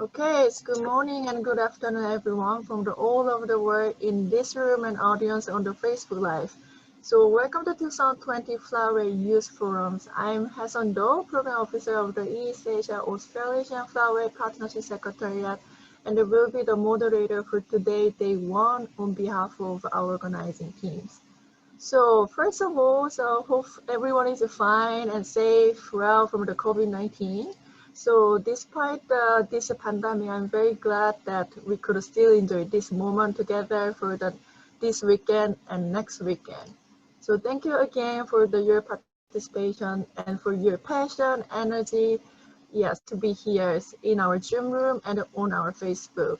Okay, it's good morning and good afternoon, everyone, from all over the world in this room and audience on the Facebook Live. So welcome to 2020 Flyway Youth Forums. I'm Hasan Do, Program Officer of the East Asia Australasian Flyway Partnership Secretariat, and I will be the moderator for today, day one, on behalf of our organizing teams. So first of all, hope everyone is fine and safe, well, from the COVID-19. So despite this pandemic, I'm very glad that we could still enjoy this moment together for this weekend and next weekend. So thank you again for your participation and for your passion, energy, yes, to be here in our Zoom room and on our Facebook.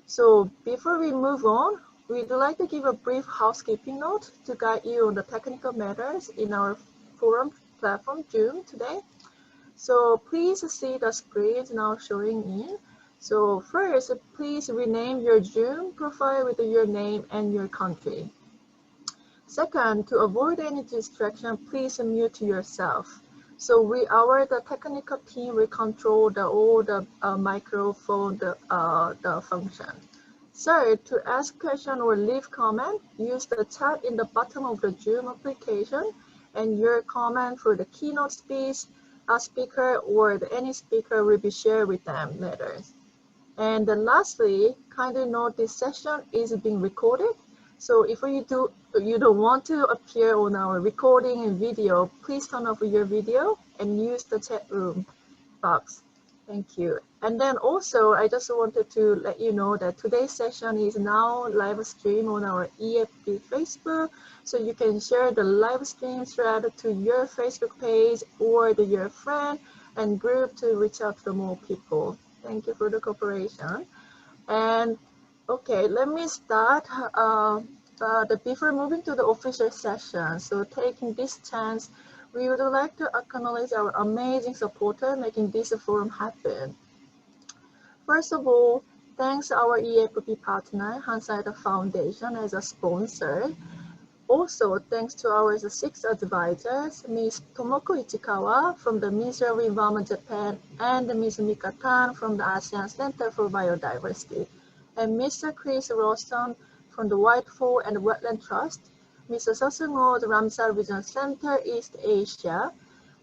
So before we move on, we'd like to give a brief housekeeping note to guide you on the technical matters in our forum platform Zoom today. So please see the screens now showing in. So first, please rename your Zoom profile with your name and your country. Second, to avoid any distraction, please mute yourself. So the technical team will control all the microphone, the function. Third, to ask question or leave comment, use the chat in the bottom of the Zoom application, and your comment for the keynote speaker or any speaker will be shared with them later. And then lastly, kindly note this session is being recorded. So if you don't want to appear on our recording and video, please turn off your video and use the chat room box. Thank you. And then also, I just wanted to let you know that today's session is now live stream on our EAAFP Facebook. So you can share the live stream thread to your Facebook page or to your friend and group to reach out to more people. Thank you for the cooperation. And okay, let me start. Before moving to the official session, so taking this chance, we would like to acknowledge our amazing supporter making this forum happen. First of all, thanks to our EAAFP partner, Hansai Foundation, as a sponsor. Also, thanks to our 6 advisors, Ms. Tomoko Ichikawa from the Ministry of Environment Japan and Ms. Mika Tan from the ASEAN Center for Biodiversity, and Mr. Chris Roston from the Whitefall and Wetland Trust, Mr. Sosung-o, the Ramsar Regional Center, East Asia,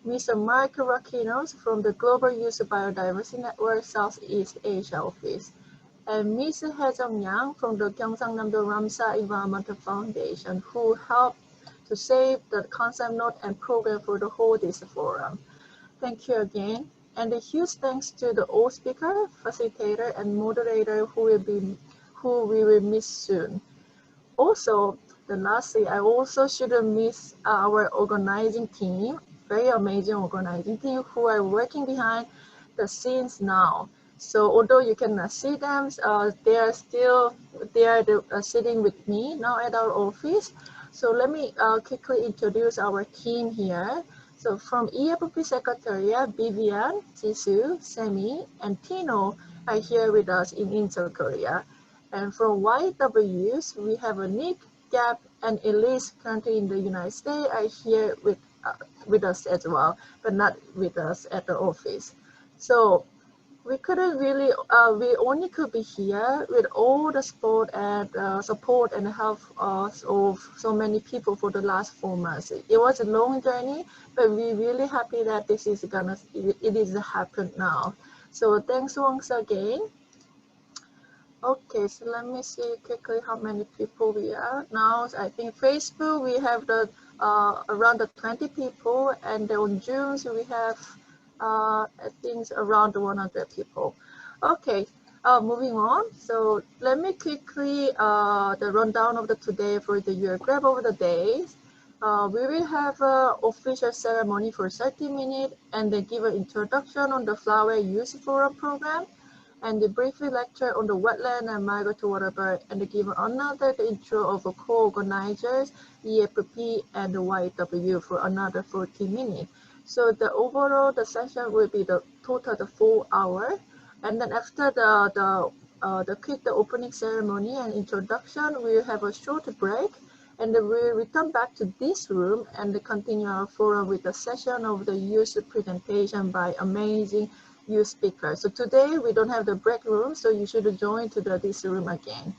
Mr. Mark Rakinos from the Global Youth Biodiversity Network, Southeast Asia Office, and Ms. Haejong Yang from the Gyeongsangnam-do Ramsar Environmental Foundation, who helped to save the concept note and program for the whole this forum. Thank you again. And a huge thanks to the all speaker, facilitator, and moderator who we will miss soon. Also, lastly, I also shouldn't miss our organizing team, very amazing organizing team who are working behind the scenes now. So although you cannot see them, they are sitting with me now at our office. So let me quickly introduce our team here. So from EAAFP Secretariat, Vivian, Jisoo, Semi, and Tino are here with us in South Korea. And from YEW, we have Nick, Gap, and Elise currently in the United States are here with us as well, but not with us at the office. So we couldn't really, we only could be here with all the support and help of so many people for the last 4 months. It was a long journey, but we're really happy that it is happened now. So thanks once again. Okay, so let me see quickly how many people we are now. I think Facebook we have around 20 people, and on Zoom so we have I think around 100 people. Okay, moving on. So let me quickly the rundown of today for your grab of the days. We will have an official ceremony for 30 minutes and then give an introduction on the Flyway Youth Forum program, and the briefly lecture on the wetland and migratory bird, and give another intro of co-organizers, EAAFP and YEW for another 40 minutes. So the session will be the total 4 hours, and then after the opening ceremony and introduction, we'll have a short break, and then we'll return back to this room and continue our forum with a session of the youth presentation by amazing youth speakers. So today we don't have the break room, so you should join to this room again.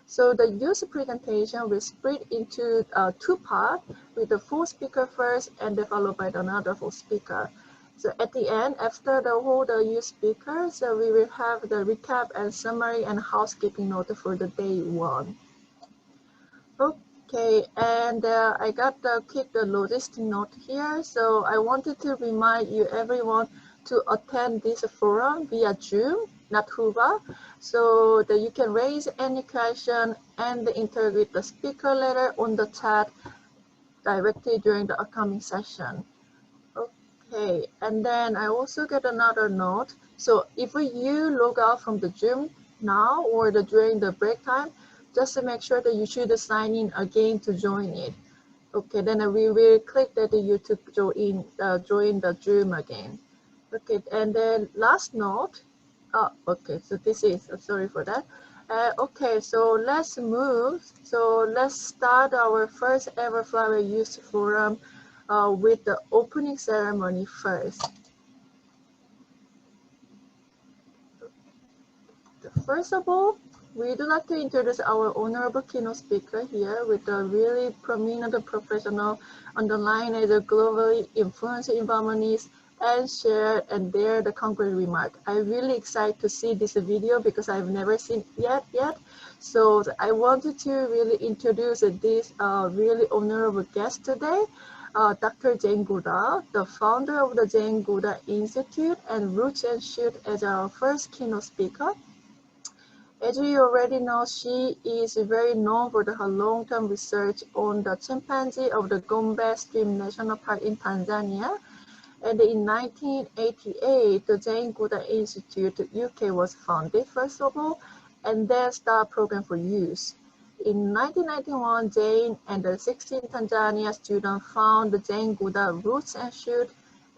So the youth presentation will split into two parts, with the full speaker first and then followed by another full speaker. So at the end, after the whole youth speakers, we will have the recap and summary and housekeeping note for the day one. Okay, and I got the quick logistic note here. So I wanted to remind you everyone to attend this forum via Zoom, not Huba, so that you can raise any question and interact with the speaker later on the chat directly during the upcoming session. Okay, and then I also get another note. So if you log out from the Zoom now or during the break time, just to make sure that you should sign in again to join it. Okay, then we will click that you to join the Zoom again. Okay, and then last note. Okay, so this is, sorry for that. Okay, so let's move. So let's start our first ever Flyway Youth Forum with the opening ceremony first. First of all, we'd like to introduce our honorable keynote speaker here with a really prominent professional on the line as a globally influential environmentalist and share and dare the concrete remark. I'm really excited to see this video because I've never seen it yet. So I wanted to really introduce this really honorable guest today, Dr. Jane Goodall, the founder of the Jane Goodall Institute and Roots and Shoot as our first keynote speaker. As you already know, she is very known for her long-term research on the chimpanzee of the Gombe Stream National Park in Tanzania. And in 1988, the Jane Goodall Institute UK was founded, first of all, and then started program for youth. In 1991, Jane and the 16 Tanzania students found the Jane Goodall Roots and Shoot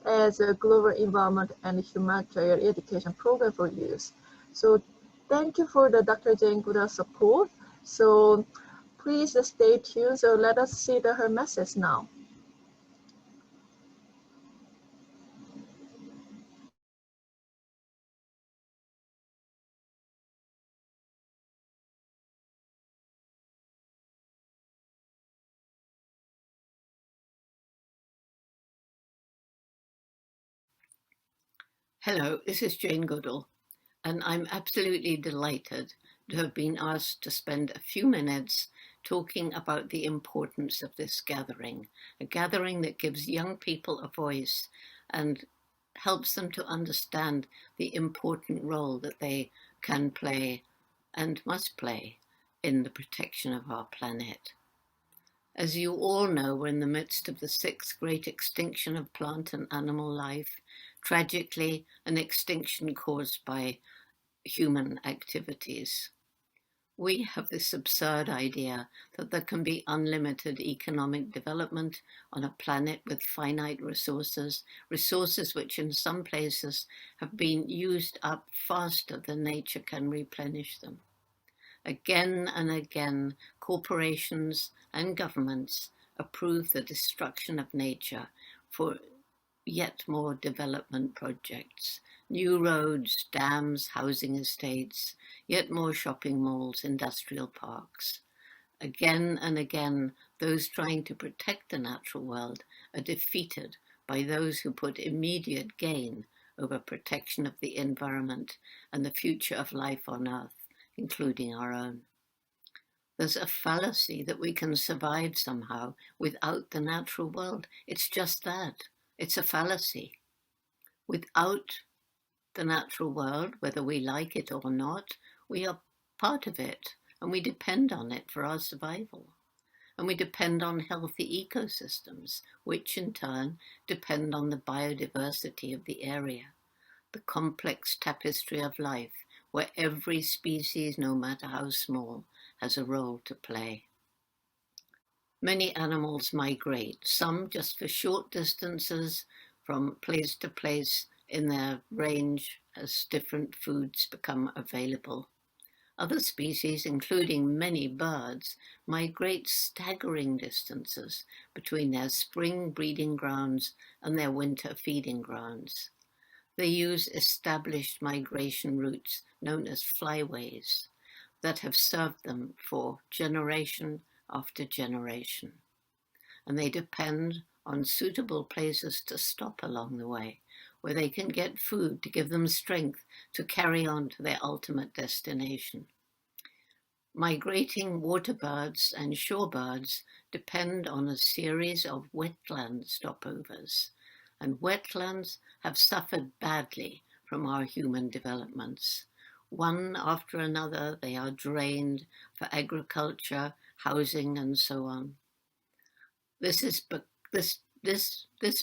as a global environment and humanitarian education program for youth. So thank you for the Dr. Jane Goodall support. So please stay tuned. So let us see her message now. Hello, this is Jane Goodall, and I'm absolutely delighted to have been asked to spend a few minutes talking about the importance of this gathering, a gathering that gives young people a voice and helps them to understand the important role that they can play and must play in the protection of our planet. As you all know, we're in the midst of the sixth great extinction of plant and animal life, tragically an extinction caused by human activities. We have this absurd idea that there can be unlimited economic development on a planet with finite resources, resources which in some places have been used up faster than nature can replenish them. Again and again, corporations and governments approve the destruction of nature for yet more development projects. New roads, dams, housing estates, yet more shopping malls, industrial parks. Again and again, those trying to protect the natural world are defeated by those who put immediate gain over protection of the environment and the future of life on Earth, including our own. There's a fallacy that we can survive somehow without the natural world. It's just that. It's a fallacy. Without the natural world, whether we like it or not, we are part of it and we depend on it for our survival. And we depend on healthy ecosystems, which in turn depend on the biodiversity of the area, the complex tapestry of life, where every species, no matter how small, has a role to play. Many animals migrate, some just for short distances from place to place in their range as different foods become available. Other species, including many birds, migrate staggering distances between their spring breeding grounds and their winter feeding grounds. They use established migration routes known as flyways that have served them for generation after generation. And they depend on suitable places to stop along the way, where they can get food to give them strength to carry on to their ultimate destination. Migrating waterbirds and shorebirds depend on a series of wetland stopovers, and wetlands have suffered badly from our human developments. One after another, they are drained for agriculture, housing, and so on. This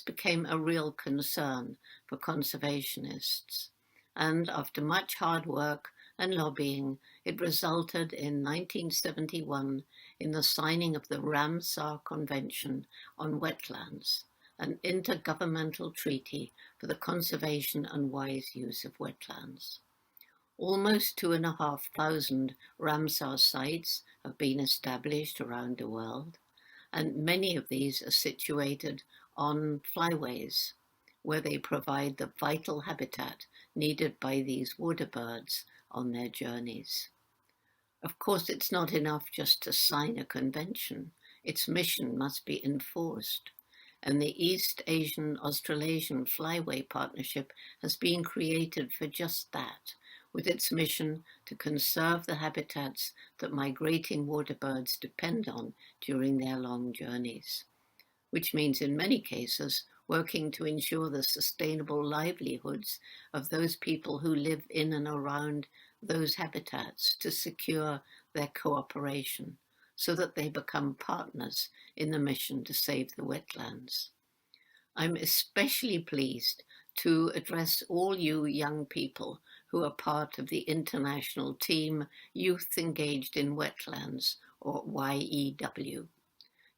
became a real concern for conservationists, and after much hard work and lobbying, it resulted in 1971 in the signing of the Ramsar Convention on Wetlands, an intergovernmental treaty for the conservation and wise use of wetlands. Almost 2,500 Ramsar sites have been established around the world, and many of these are situated on flyways, where they provide the vital habitat needed by these waterbirds on their journeys. Of course, it's not enough just to sign a convention. Its mission must be enforced. And the East Asian Australasian Flyway Partnership has been created for just that, with its mission to conserve the habitats that migrating waterbirds depend on during their long journeys, which means in many cases working to ensure the sustainable livelihoods of those people who live in and around those habitats, to secure their cooperation so that they become partners in the mission to save the wetlands. I'm especially pleased to address all you young people who are part of the international team Youth Engaged in Wetlands, or YEW.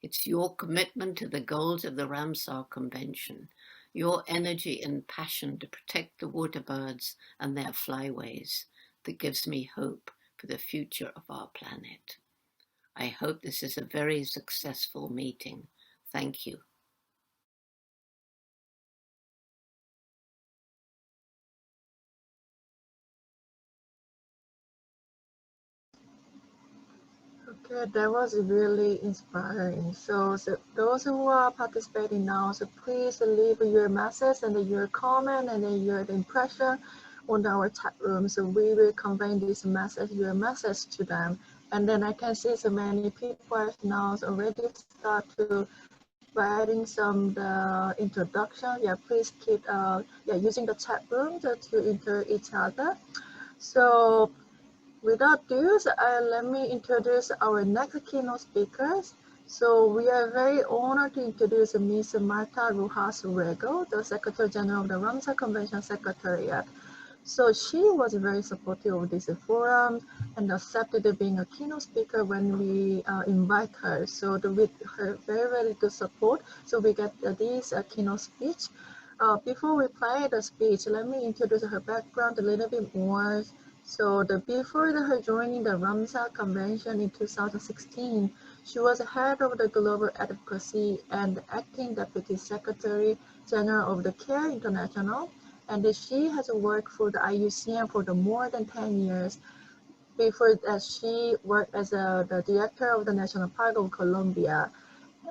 It's your commitment to the goals of the Ramsar Convention, your energy and passion to protect the waterbirds and their flyways that gives me hope for the future of our planet. I hope this is a very successful meeting. Thank you. Okay, that was really inspiring. So those who are participating now, so please leave your message and your comment and your impression on our chat room. So we will convey this message, your message to them. And then I can see so many people now already start to writing some the introduction. Yeah, please keep using the chat room to enter each other. So without ado, let me introduce our next keynote speakers. So we are very honored to introduce Ms. Marta Rojas Urrego, the Secretary General of the Ramsar Convention Secretariat. So she was very supportive of this forum and accepted being a keynote speaker when we invite her. So with her very, very good support, so we get this keynote speech. Before we play the speech, let me introduce her background a little bit more. So before her joining the Ramsar Convention in 2016, she was head of the Global Advocacy and Acting Deputy Secretary General of the CARE International, and she has worked for the IUCN for more than 10 years. Before that, she worked as the director of the National Park of Colombia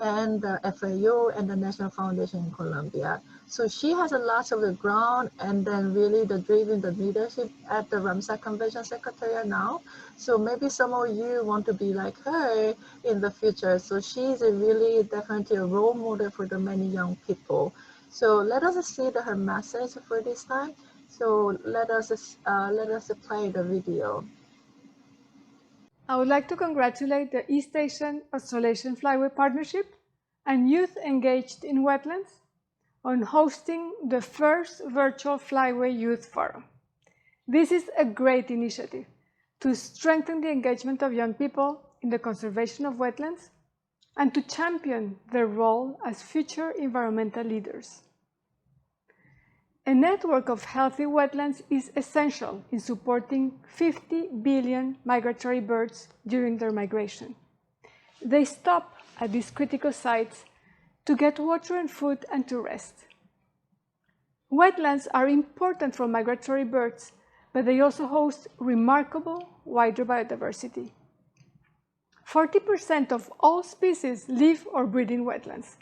and the FAO and the National Foundation in Colombia. So she has a lot of the ground and then really driven the leadership at the Ramsar Convention Secretariat now. So maybe some of you want to be like her in the future. So she's really definitely a role model for the many young people. So let us see her message for this time. So let us play the video. I would like to congratulate the East Asian Australasian Flyway Partnership and Youth Engaged in Wetlands on hosting the first virtual Flyway Youth Forum. This is a great initiative to strengthen the engagement of young people in the conservation of wetlands and to champion their role as future environmental leaders. A network of healthy wetlands is essential in supporting 50 billion migratory birds during their migration. They stop at these critical sites to get water and food and to rest. Wetlands are important for migratory birds, but they also host remarkable wider biodiversity. 40% of all species live or breed in wetlands.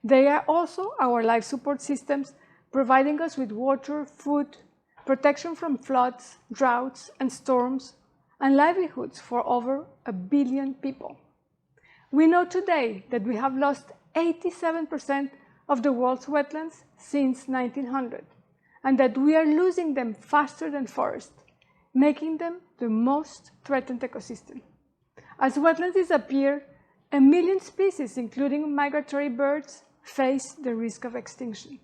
They are also our life support systems, providing us with water, food, protection from floods, droughts, and storms, and livelihoods for over 1 billion people. We know today that we have lost 87% of the world's wetlands since 1900, and that we are losing them faster than forests, making them the most threatened ecosystem. As wetlands disappear, 1 million species, including migratory birds, face the risk of extinction.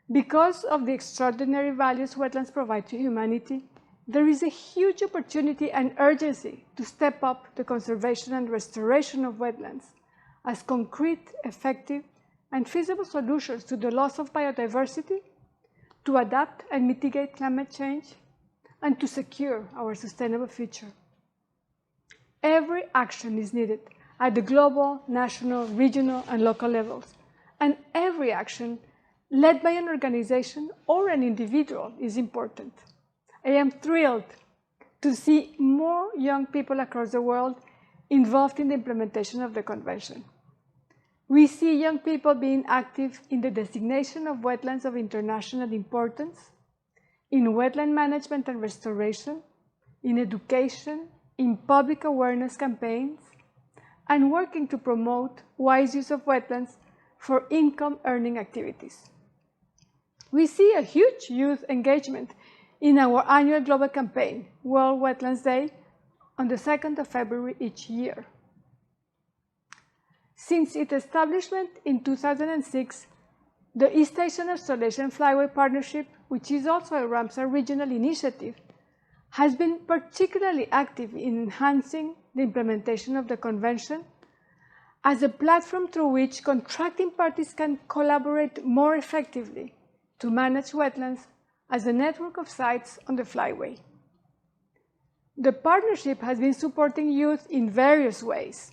Because of the extraordinary values wetlands provide to humanity, there is a huge opportunity and urgency to step up the conservation and restoration of wetlands as concrete, effective, and feasible solutions to the loss of biodiversity, to adapt and mitigate climate change, and to secure our sustainable future. Every action is needed at the global, national, regional, and local levels, and every action led by an organization or an individual is important. I am thrilled to see more young people across the world involved in the implementation of the Convention. We see young people being active in the designation of wetlands of international importance, in wetland management and restoration, in education, in public awareness campaigns, and working to promote wise use of wetlands for income-earning activities. We see a huge youth engagement in our annual global campaign, World Wetlands Day, on the 2nd of February each year. Since its establishment in 2006, the East Asian Australasian Flyway Partnership, which is also a Ramsar regional initiative, has been particularly active in enhancing the implementation of the Convention as a platform through which contracting parties can collaborate more effectively to manage wetlands as a network of sites on the Flyway. The partnership has been supporting youth in various ways,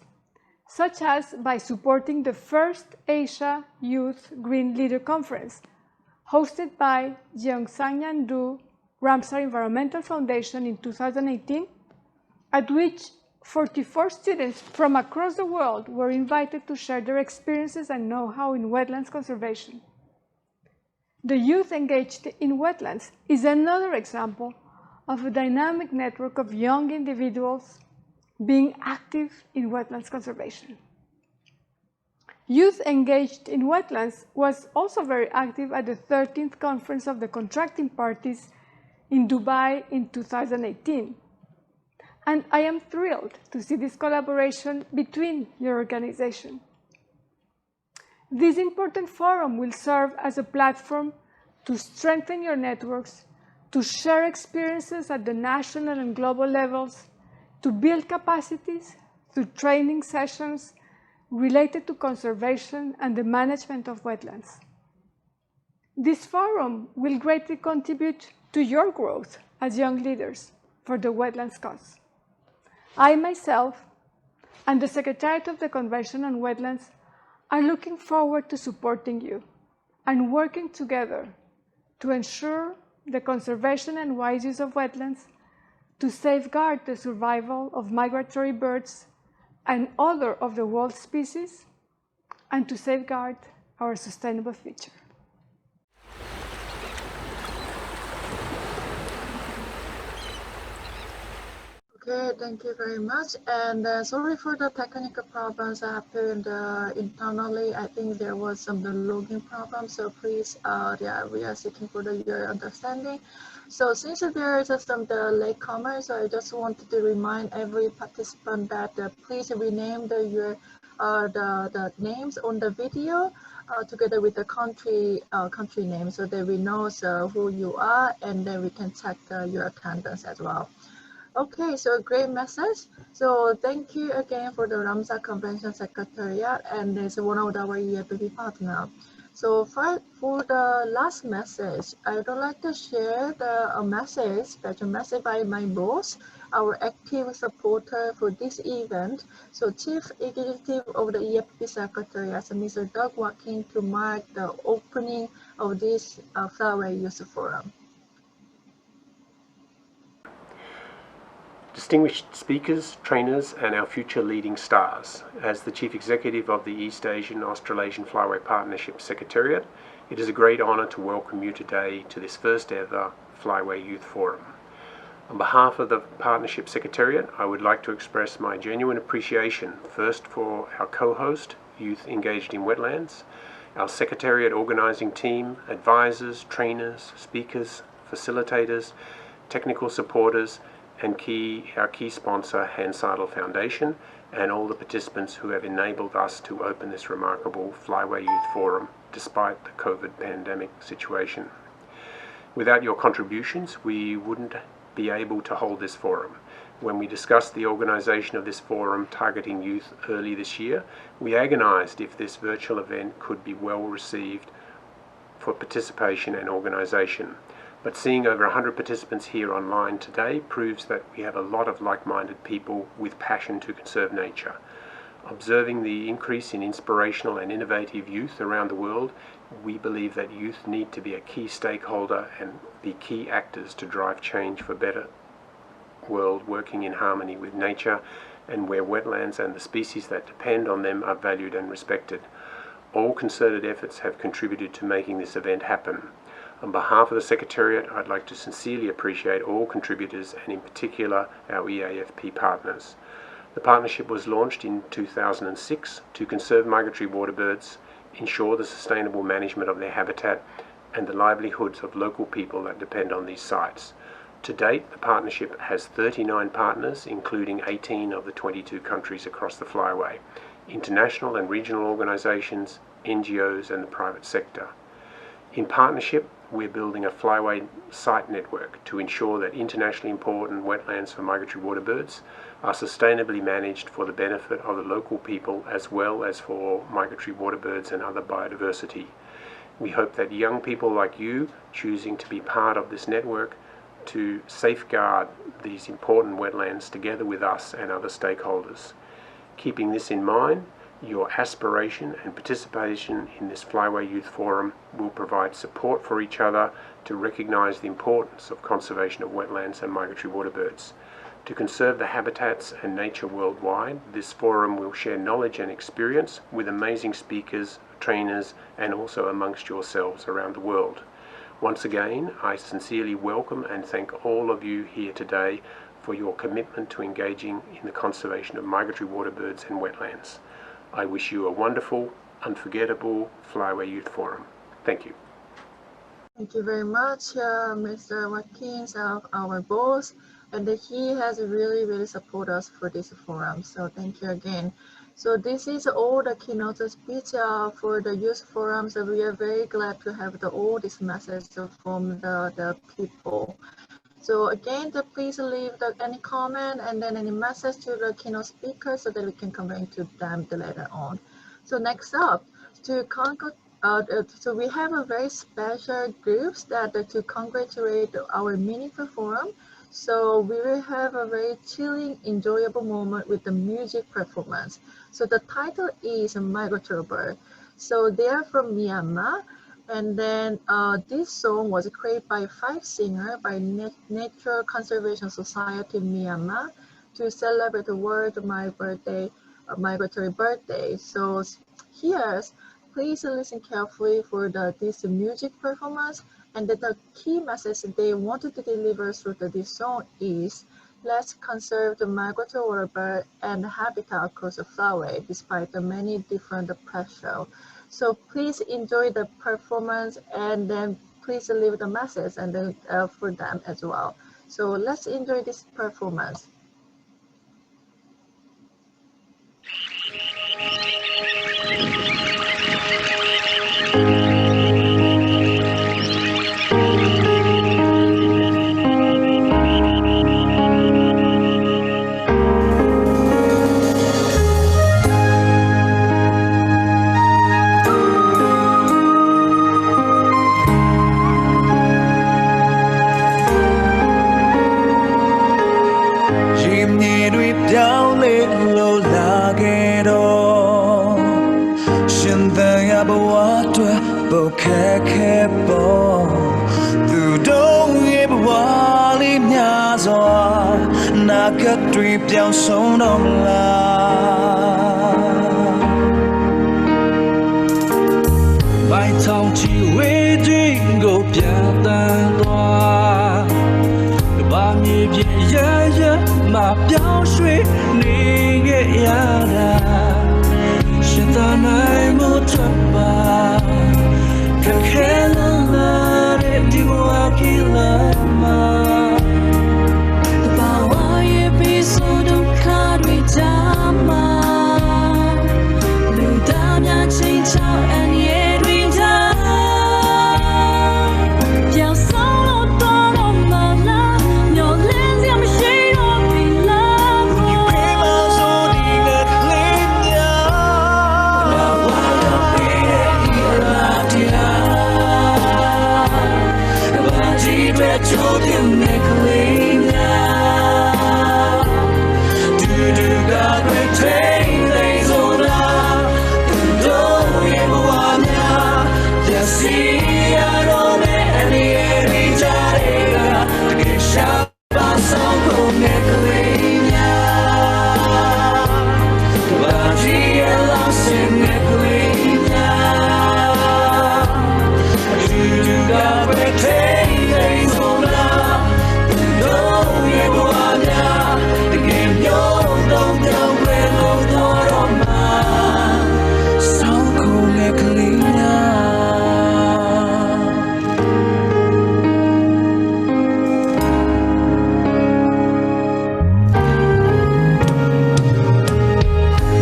such as by supporting the first Asia Youth Green Leader Conference, hosted by Gyeongsang Nyandu Ramsar Environmental Foundation in 2018, at which 44 students from across the world were invited to share their experiences and know-how in wetlands conservation. The youth engaged in wetlands is another example of a dynamic network of young individuals being active in wetlands conservation. Youth engaged in wetlands was also very active at the 13th Conference of the Contracting Parties in Dubai in 2018. And I am thrilled to see this collaboration between your organization. This important forum will serve as a platform to strengthen your networks, to share experiences at the national and global levels, to build capacities through training sessions related to conservation and the management of wetlands. This forum will greatly contribute to your growth as young leaders for the wetlands cause. I myself and the Secretariat of the Convention on Wetlands are looking forward to supporting you and working together to ensure the conservation and wise use of wetlands, to safeguard the survival of migratory birds and other of the world's species, and to safeguard our sustainable future. Okay, thank you very much. And sorry for the technical problems that happened internally. I think there was some logging problem. So please, we are seeking for your understanding. So since there is some latecomers, so I just wanted to remind every participant that please rename the names on the video together with the country name, so that we know who you are, and then we can check your attendance as well. Okay, so great message. So thank you again for the Ramsar Convention Secretariat, and it's one of our EAAFP partner. So for the last message, I would like to share a special message by my boss, our active supporter for this event. So Chief Executive of the EAAFP Secretariat, Mr. Doug Watkins, to mark the opening of this Flyway Youth Forum. Distinguished speakers, trainers, and our future leading stars. As the Chief Executive of the East Asian Australasian Flyway Partnership Secretariat, it is a great honour to welcome you today to this first ever Flyway Youth Forum. On behalf of the Partnership Secretariat, I would like to express my genuine appreciation first for our co-host, Youth Engaged in Wetlands, our Secretariat organising team, advisors, trainers, speakers, facilitators, technical supporters, and our key sponsor, Hans Seidel Foundation, and all the participants who have enabled us to open this remarkable Flyway Youth Forum despite the COVID pandemic situation. Without your contributions, we wouldn't be able to hold this forum. When we discussed the organisation of this forum targeting youth early this year, we agonised if this virtual event could be well received for participation and organisation. But seeing over 100 participants here online today proves that we have a lot of like-minded people with passion to conserve nature. Observing the increase in inspirational and innovative youth around the world, we believe that youth need to be a key stakeholder and be key actors to drive change for a better world working in harmony with nature and where wetlands and the species that depend on them are valued and respected. All concerted efforts have contributed to making this event happen. On behalf of the Secretariat, I'd like to sincerely appreciate all contributors and in particular our EAAFP partners. The partnership was launched in 2006 to conserve migratory water birds, ensure the sustainable management of their habitat and the livelihoods of local people that depend on these sites. To date, the partnership has 39 partners, including 18 of the 22 countries across the Flyway, international and regional organisations, NGOs and the private sector. In partnership, we're building a Flyway site network to ensure that internationally important wetlands for migratory water birds are sustainably managed for the benefit of the local people as well as for migratory water birds and other biodiversity. We hope that young people like you choosing to be part of this network to safeguard these important wetlands together with us and other stakeholders. Keeping this in mind, your aspiration and participation in this Flyway Youth Forum will provide support for each other to recognise the importance of conservation of wetlands and migratory water birds. To conserve the habitats and nature worldwide, this forum will share knowledge and experience with amazing speakers, trainers, and also amongst yourselves around the world. Once again, I sincerely welcome and thank all of you here today for your commitment to engaging in the conservation of migratory water birds and wetlands. I wish you a wonderful, unforgettable Flyway Youth Forum. Thank you. Thank you very much, Mr. Watkins, our boss, and he has really supported us for this forum. So thank you again. So this is all the keynote speech for the youth forum. So we are very glad to have all this message from the people. So again, please leave any comment and then any message to the keynote speakers so that we can convey to them later on. So next up, so we have a very special groups to congratulate our meaningful forum. So we will have a very chilling, enjoyable moment with the music performance. So the title is Migratory Birds. So they are from Myanmar. And then this song was created by 5 singers by Nature Conservation Society-Myanmar to celebrate the World Migratory Bird Day. So here, please listen carefully for this music performance, and the key message they wanted to deliver through this song is, let's conserve the migratory water bird and habitat across the Flyway despite the many different pressures. So please enjoy the performance and then please leave the message and then for them as well. So let's enjoy this performance. တွေပြောင်းဆုံးတော့မလားဘိုင်ထောင်ချီဝေးခြင်းကိုပြတ်တန်းသွားဘာမြေပြည့်ရရမပြောင်းရွှေ့နေခဲ့ရတာရှင်သာနိုင်မှုထပ်ပါခက်ခဲလာတဲ့ဒီဘဝကြီးလာမှာဘာဝရဲ့ပြီးဆိုတော့ခါတွေကြမှာလူသားများချင်းချောင်းအန်ရဲ့တွေကြပြောင်းဆုံးလို့တော့မလားမျောလင်းစရာမရှိတော့ပြီလားဒီဖေးမဆိုဒီကလေးများဘာဝရဲ့ပြီးတဲ့ဒီလာတရားဘာကြီးပဲချိုးပြနေကလေးများတူတူကပဲထိန်နေစိုးလားသူတို့ရဲ့ဘဝများပြည့်စည်ရတော့တဲ့အနေနဲ့ကြားရတာတကယ်ရှာပါဆောင်ကုန်တဲ့ကလေးများဘာကြီးရဲ့လောစင်တဲ့ကလေးများတူတူကပဲထိန်နေစိုးလားသူတို့ရဲ့ဘဝများတကယ်မျိုးတော့ပြောင်းလဲလို့တော့မှာဆောင်းကုန်တဲ့ကလေးများ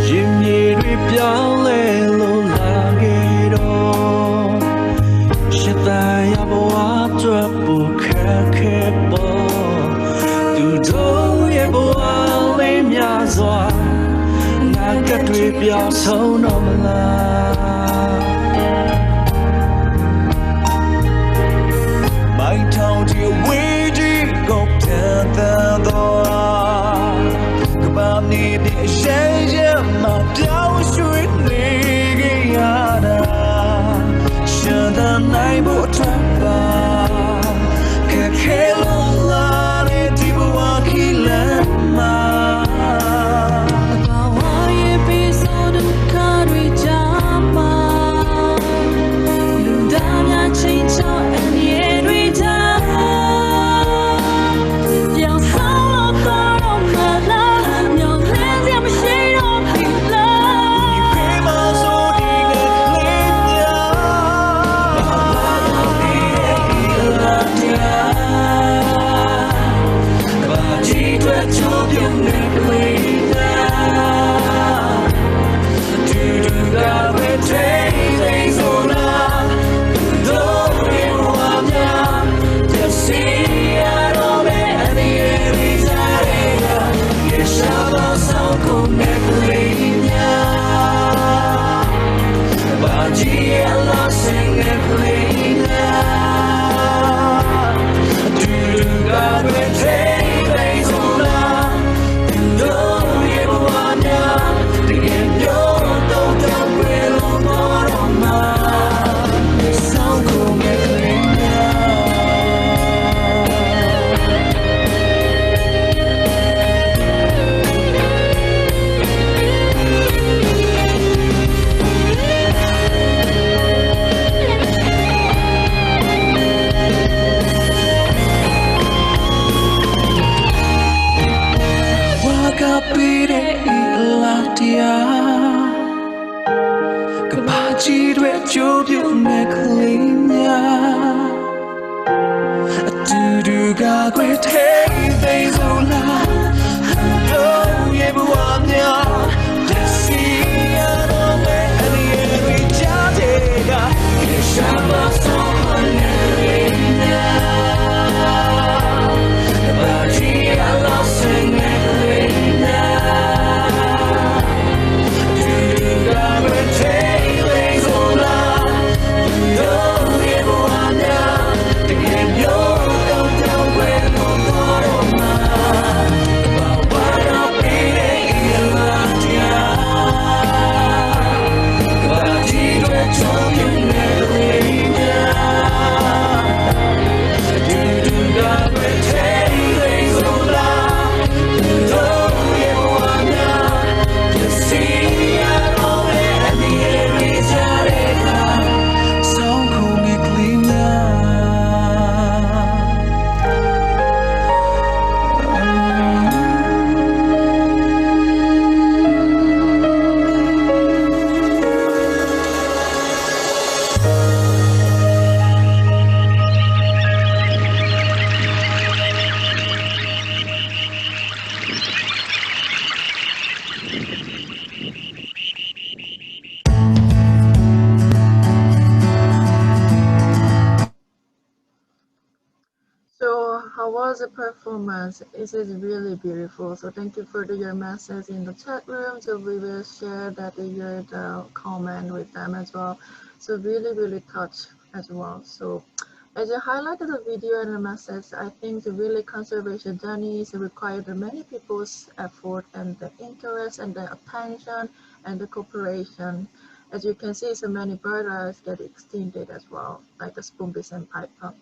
ရင်မြေတွေပြောင်းလဲလို့လာခဲ့တော့ရှစ်တန်ရဘဝအတွက်ပိုခက်ခဲပေါ်သူတို့ရဲ့ဘဝလေးများစွာနာကတွေပြောင်းဆုံးတော့မလားမိုက်ထောင်ที่ဝေးကြီးကိုပြန်တန်းတော့ကဘာနေတဲ့ရှေးရမှာပြောင်းရွှေ့နေခဲ့ရတာရှင်သာနိုင်ဖို့အတွက်ပါခက်ခဲလို့လာတဲ့ဒီဘဝကြီးလမ်းမှာဘာဝရဲ့ပြီးဆိုတော့ခါတွေကြမှာလူသားများချင်းချောင်းအမြဲတွေကြပြောင်းဆုံးလို့တော့မလားမျောလင်းစရာမရှိတော့ပြီလားဒီဖေးမဆိုဒီကလေးများဘာသာပြီးရဲ့လာတရားဘာကြီးတွေချိုးပြုံးနေကလေးများတူတူကပဲထိန်နေစိုးလားသူတို့ရဲ့ဘဝများပြည့်စည်ရတော့မယ့်အနေနဲ့ကြားရတာရဲ့ရှာပါဆောင်ကုန်တဲ့ကလေးများဘာကြီးရဲ့လာစင်တဲ့ကလေးများတူတူကပဲထိန်နေစိုးလားသူတို့ရဲ့ဘဝများတကယ်မျိုးတော့တော့ပဲလို့တော့မှာဆောင်ကုန်တဲ့ကလေးများဝါကပေးတဲ့လာတရားကဘာကြီးတွေကြိုးပြုံးနေကလေးများအတူတူကခွေထိန်သိမ်းစိုးလားတို့ရဲ့ဘဝများပြည့်စည်ရတော့မယ့်အနေနဲ့ကြားတဲ့ကရှာပါဆောင်နေကလေးများဘာကြီးအလောစင်နေကလေးများတူတူကပဲထိန်သိမ်းစိုးလားတို့ရဲ့ဘဝများတကယ်မျိုးတော့ပြောင်းလဲလို့ how was the performance? It is really beautiful. So thank you for your message in the chat room. So we will share that your comment with them as well. So really touched as well. So as you highlighted the video and the message, I think the really conservation journeys required many people's effort and the interest and the attention and the cooperation. As you can see, so many birds get extincted as well, like the spoonbill and piper.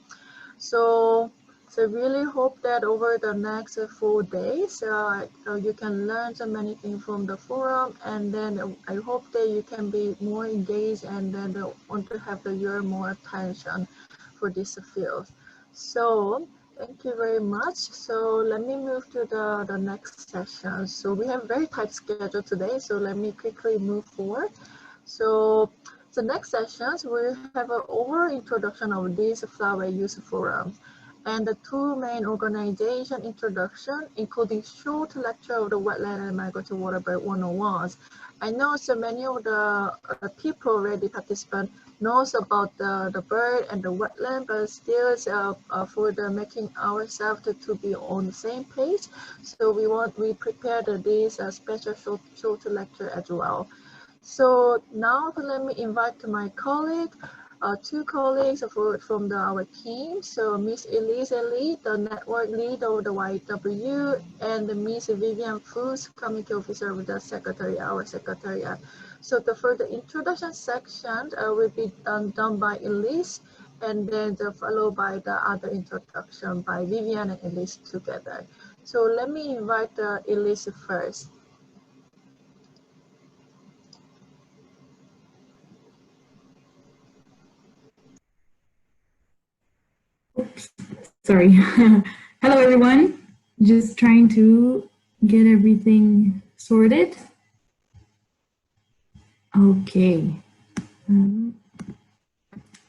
So really hope that over the next 4 days, you can learn so many things from the forum, and then I hope that you can be more engaged and then want to have your more attention for this field. So thank you very much. So let me move to the next session. So we have very tight schedule today, so let me quickly move forward. So the next sessions, we have an overall introduction of this Flyway Youth Forum and the 2 main organization introduction, including short lecture of the Wetland and Migratory Waterbird 101s. I know so many of the people already participant knows about the bird and the wetland, but still for the making ourselves to be on the same page. So we prepared this special short lecture as well. So now let me invite my colleague, 2 colleagues from our team. So Miss Elise Lee, the network lead of the YEW, and Miss Vivian Fu's committee officer of the Secretariat, our Secretariat. So for the introduction section will be done by Elise, and then followed by the other introduction by Vivian and Elise together. So let me invite Elise first. Oops, sorry. Hello, everyone. Just trying to get everything sorted. Okay.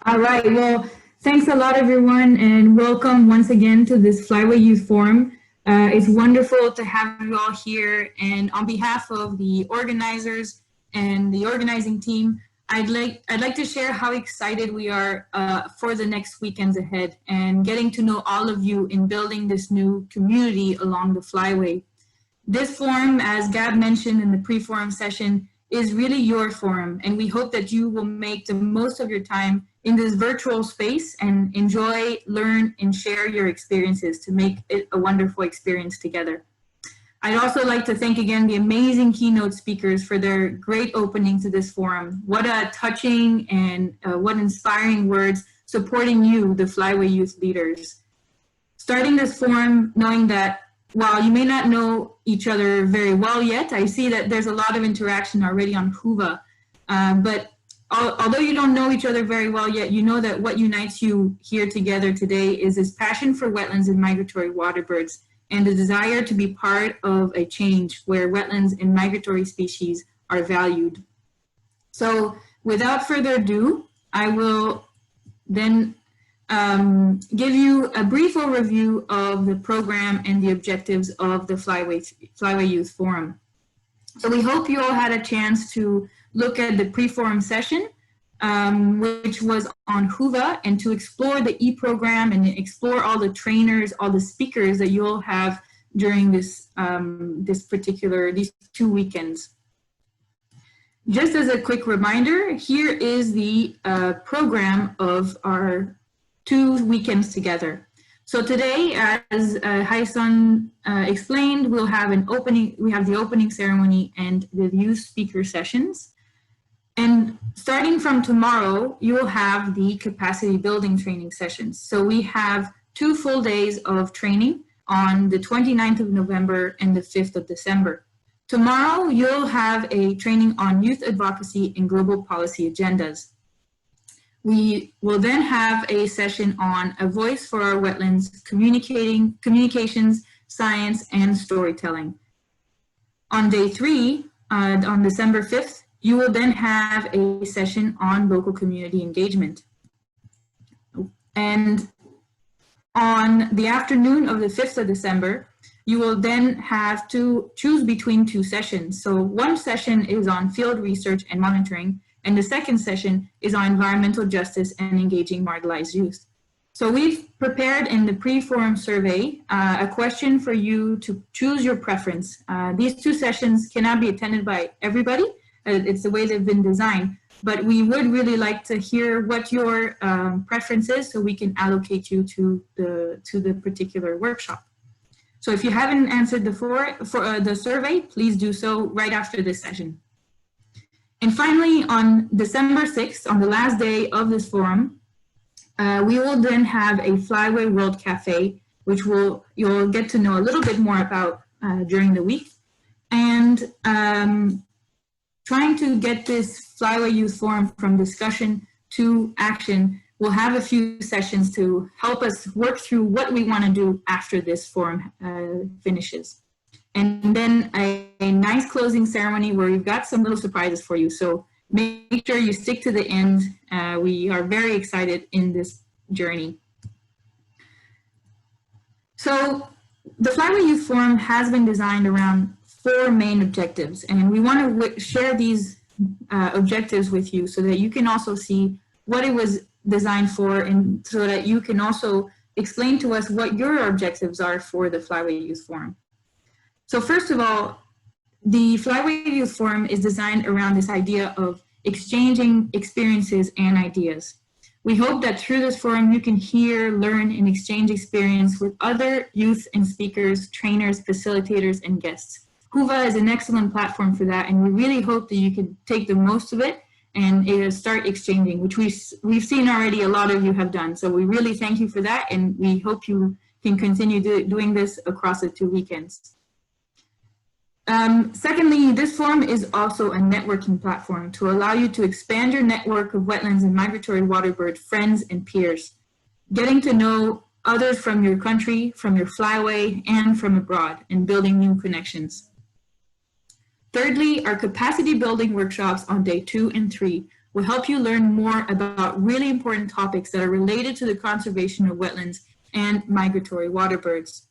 All right. Well, thanks a lot, everyone, and welcome once again to this Flyway Youth Forum. It's wonderful to have you all here. And on behalf of the organizers and the organizing team, I'd like to share how excited we are for the next weekends ahead and getting to know all of you in building this new community along the Flyway. This forum, as Gab mentioned in the pre-forum session, is really your forum, and we hope that you will make the most of your time in this virtual space and enjoy, learn, and share your experiences to make it a wonderful experience together. I'd also like to thank again the amazing keynote speakers for their great opening to this forum. What a touching and what inspiring words supporting you, the Flyway Youth leaders. Starting this forum knowing that while you may not know each other very well yet, I see that there's a lot of interaction already on Whova. But although you don't know each other very well yet, you know that what unites you here together today is this passion for wetlands and migratory waterbirds, and the desire to be part of a change where wetlands and migratory species are valued. So without further ado, I will then give you a brief overview of the program and the objectives of the Flyway Youth Forum. So we hope you all had a chance to look at the pre-forum session, which was on Whova, and to explore the e-program and explore all the trainers, all the speakers that you'll have during this these 2 weekends. Just as a quick reminder, here is the program of our 2 weekends together. So today, as Hai-sun explained, we have the opening ceremony and the youth speaker sessions. And starting from tomorrow, you will have the capacity building training sessions. So we have 2 full days of training on the 29th of November and the 5th of December. Tomorrow, you'll have a training on youth advocacy and global policy agendas. We will then have a session on a voice for our wetlands, communications, science, and storytelling. On day 3, on December 5th, you will then have a session on local community engagement. And on the afternoon of the 5th of December, you will then have to choose between 2 sessions. So one session is on field research and monitoring, and the second session is on environmental justice and engaging marginalized youth. So we've prepared in the pre-forum survey a question for you to choose your preference. These 2 sessions cannot be attended by everybody. It's the way they've been designed, but we would really like to hear what your preference is so we can allocate you to the particular workshop. So if you haven't answered the survey, please do so right after this session. And finally, on December 6th, on the last day of this forum, we will then have a Flyway World Cafe, which you'll get to know a little bit more about during the week. And trying to get this Flyway Youth Forum from discussion to action, we'll have a few sessions to help us work through what we want to do after this forum finishes. And then a nice closing ceremony where we've got some little surprises for you. So make sure you stick to the end. We are very excited in this journey. So the Flyway Youth Forum has been designed around 4 main objectives, and we want to share these objectives with you so that you can also see what it was designed for, and so that you can also explain to us what your objectives are for the Flyway Youth Forum. So first of all, the Flyway Youth Forum is designed around this idea of exchanging experiences and ideas. We hope that through this forum you can hear, learn, and exchange experience with other youth and speakers, trainers, facilitators, and guests. Whova is an excellent platform for that, and we really hope that you can take the most of it and start exchanging, which we've seen already a lot of you have done. So we really thank you for that, and we hope you can continue doing this across the 2 weekends. Secondly, this forum is also a networking platform to allow you to expand your network of wetlands and migratory waterbird friends and peers, getting to know others from your country, from your flyway, and from abroad, and building new connections. Thirdly, our capacity building workshops on day 2 and 3 will help you learn more about really important topics that are related to the conservation of wetlands and migratory waterbirds.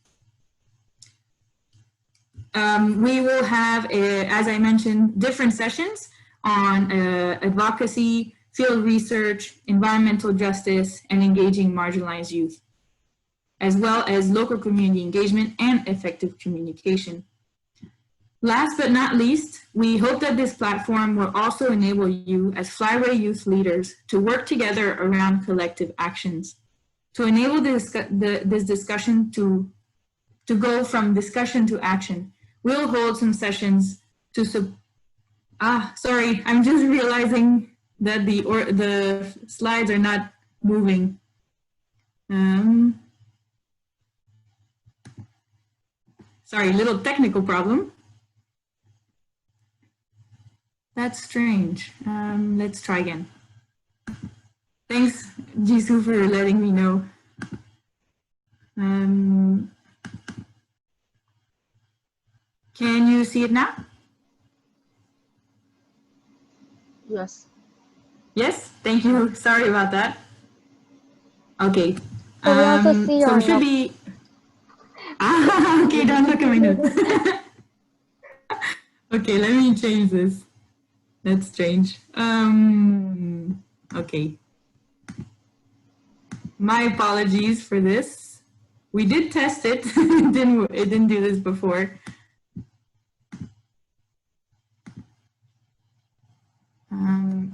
We will have, as I mentioned, different sessions on advocacy, field research, environmental justice, and engaging marginalized youth, as well as local community engagement and effective communication. Last but not least, we hope that this platform will also enable you as Flyway youth leaders to work together around collective actions. To enable this discussion to go from discussion to action, we'll hold some sessions to sorry, I'm just realizing that the slides are not moving. Sorry, little technical problem. That's strange. Let's try again. Thanks, Jisoo, for letting me know. Can you see it now? Yes. Yes, thank you. Sorry about that. Okay. So we also see so it should be. Okay, don't look at my notes. Okay, let me change this. That's strange. Okay. My apologies for this. We did test it. It didn't do this before.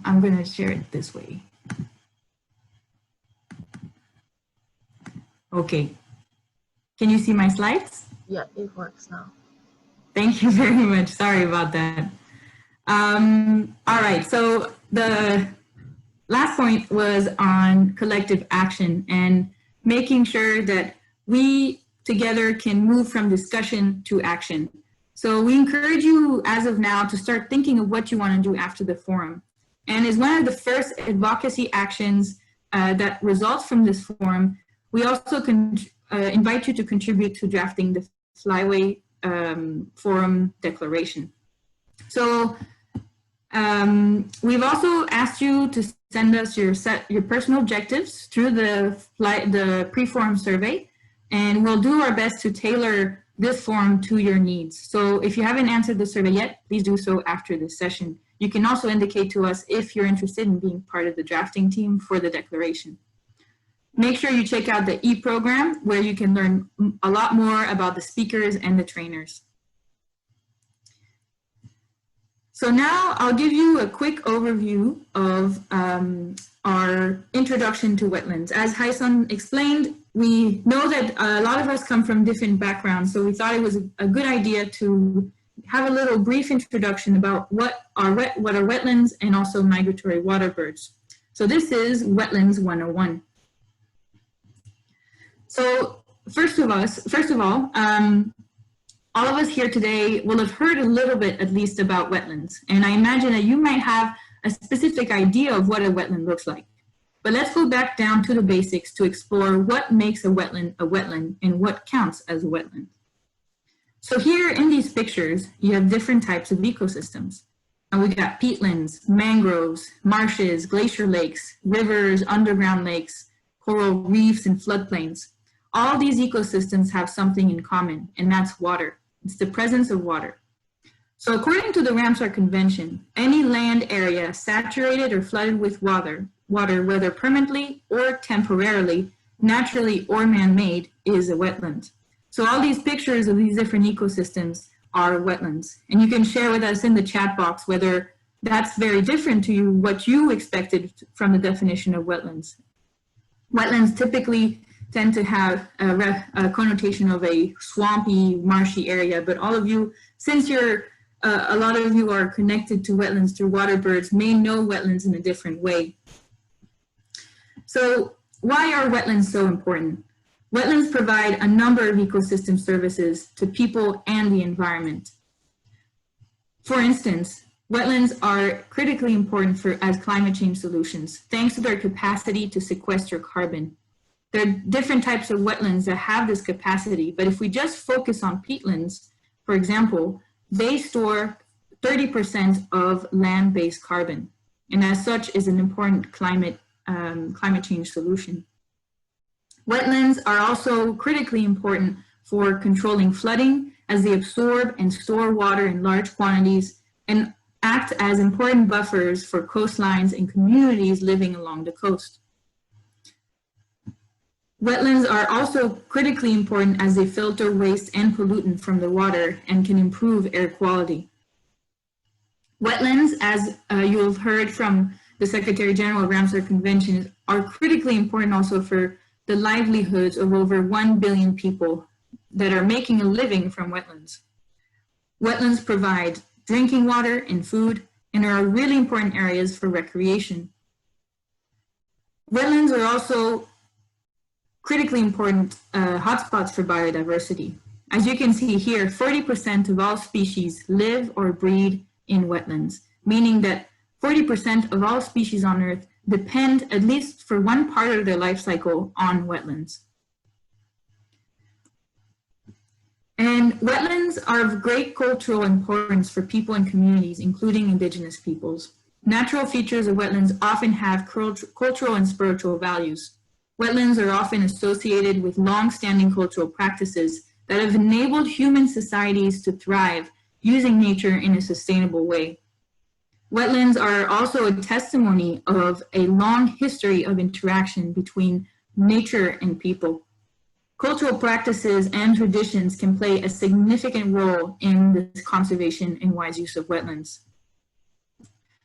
I'm going to share it this way. Okay. Can you see my slides? Yeah, it works now. Thank you very much. Sorry about that. All right, so the last point was on collective action and making sure that we together can move from discussion to action. So we encourage you as of now to start thinking of what you want to do after the forum. And as one of the first advocacy actions that results from this forum, we also invite you to contribute to drafting the Flyway Forum Declaration. So we've also asked you to send us your personal objectives through the pre-forum survey, and we'll do our best to tailor this forum to your needs. So if you haven't answered the survey yet, please do so after this session. You can also indicate to us if you're interested in being part of the drafting team for the declaration. Make sure you check out the e-program where you can learn a lot more about the speakers and the trainers. So now I'll give you a quick overview of our introduction to wetlands. As Hai-sun explained, we know that a lot of us come from different backgrounds, so we thought it was a good idea to have a little brief introduction about what are wetlands and also migratory water birds. So this is Wetlands 101. So first of all, all of us here today will have heard a little bit at least about wetlands. And I imagine that you might have a specific idea of what a wetland looks like. But let's go back down to the basics to explore what makes a wetland and what counts as a wetland. So here in these pictures, you have different types of ecosystems. And we got peatlands, mangroves, marshes, glacier lakes, rivers, underground lakes, coral reefs, and floodplains. All these ecosystems have something in common, and that's water. It's the presence of water. So according to the Ramsar Convention, any land area saturated or flooded with water, whether permanently or temporarily, naturally or man-made, is a wetland. So all these pictures of these different ecosystems are wetlands. And you can share with us in the chat box whether that's very different to you, what you expected from the definition of wetlands. Wetlands typically tend to have a connotation of a swampy, marshy area, but all of you, since a lot of you are connected to wetlands through water birds, may know wetlands in a different way. So why are wetlands so important? Wetlands provide a number of ecosystem services to people and the environment. For instance, wetlands are critically important as climate change solutions, thanks to their capacity to sequester carbon. There are different types of wetlands that have this capacity, but if we just focus on peatlands, for example, they store 30% of land-based carbon, and as such is an important climate change solution. Wetlands are also critically important for controlling flooding, as they absorb and store water in large quantities and act as important buffers for coastlines and communities living along the coast. Wetlands are also critically important as they filter waste and pollutant from the water and can improve air quality. Wetlands, as you have heard from the Secretary General of Ramsar Convention, are critically important also for the livelihoods of over 1 billion people that are making a living from wetlands. Wetlands provide drinking water and food and are really important areas for recreation. Wetlands are also critically important hotspots for biodiversity. As you can see here, 40% of all species live or breed in wetlands, meaning that 40% of all species on Earth depend, at least for one part of their life cycle, on wetlands. And wetlands are of great cultural importance for people and communities, including indigenous peoples. Natural features of wetlands often have cultural and spiritual values. Wetlands are often associated with long-standing cultural practices that have enabled human societies to thrive using nature in a sustainable way. Wetlands are also a testimony of a long history of interaction between nature and people. Cultural practices and traditions can play a significant role in the conservation and wise use of wetlands.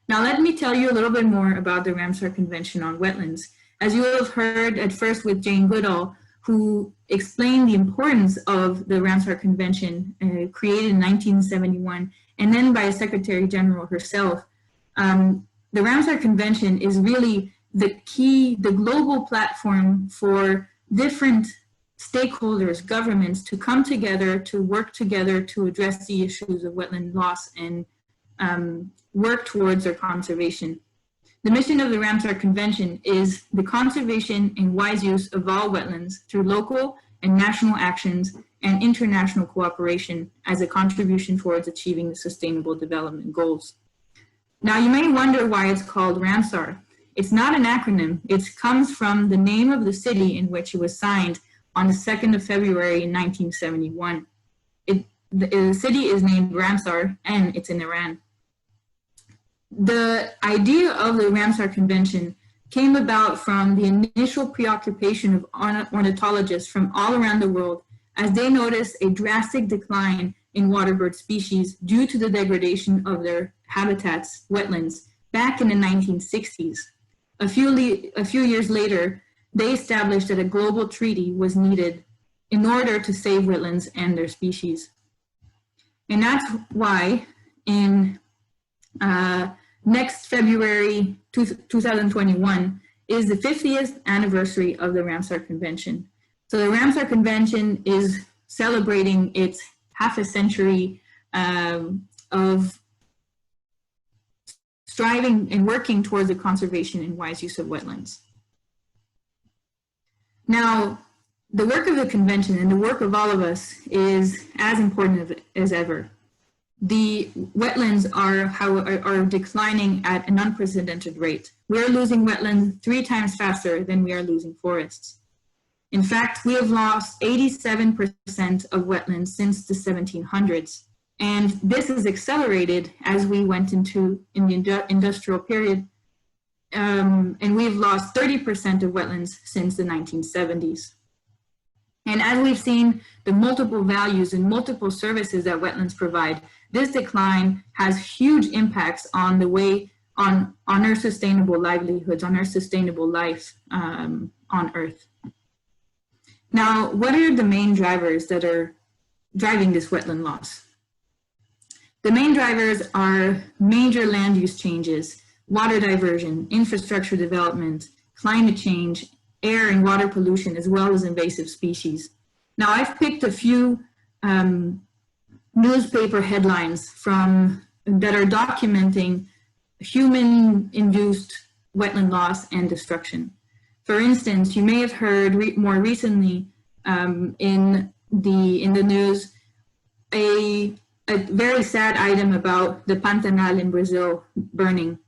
Now let me tell you a little bit more about the Ramsar Convention on Wetlands. As you will have heard at first with Jane Goodall, who explained the importance of the Ramsar Convention created in 1971, and then by Secretary General herself. The Ramsar Convention is really the global platform for different stakeholders, governments, to come together, to work together to address the issues of wetland loss and work towards their conservation. The mission of the Ramsar Convention is the conservation and wise use of all wetlands through local and national actions and international cooperation as a contribution towards achieving the Sustainable Development Goals. Now you may wonder why it's called Ramsar. It's not an acronym. It comes from the name of the city in which it was signed on the 2nd of February in 1971. The city is named Ramsar and it's in Iran. The idea of the Ramsar Convention came about from the initial preoccupation of ornithologists from all around the world as they noticed a drastic decline in waterbird species due to the degradation of their habitats, wetlands, back in the 1960s. A few years later, they established that a global treaty was needed in order to save wetlands and their species. And that's why in next February 2021 is the 50th anniversary of the Ramsar Convention. So the Ramsar Convention is celebrating its half a century of striving and working towards the conservation and wise use of wetlands. Now, the work of the convention and the work of all of us is as important as ever. The wetlands are declining at an unprecedented rate. We're losing wetlands 3 times faster than we are losing forests. In fact, we have lost 87% of wetlands since the 1700s. And this is accelerated as we went in the industrial period. And we've lost 30% of wetlands since the 1970s. And as we've seen the multiple values and multiple services that wetlands provide, this decline has huge impacts on the way, on our sustainable livelihoods, on our sustainable life on Earth. Now, what are the main drivers that are driving this wetland loss? The main drivers are major land use changes, water diversion, infrastructure development, climate change, air and water pollution, as well as invasive species. Now, I've picked a few newspaper headlines that are documenting human-induced wetland loss and destruction. For instance, you may have heard more recently in the news a very sad item about the Pantanal in Brazil burning.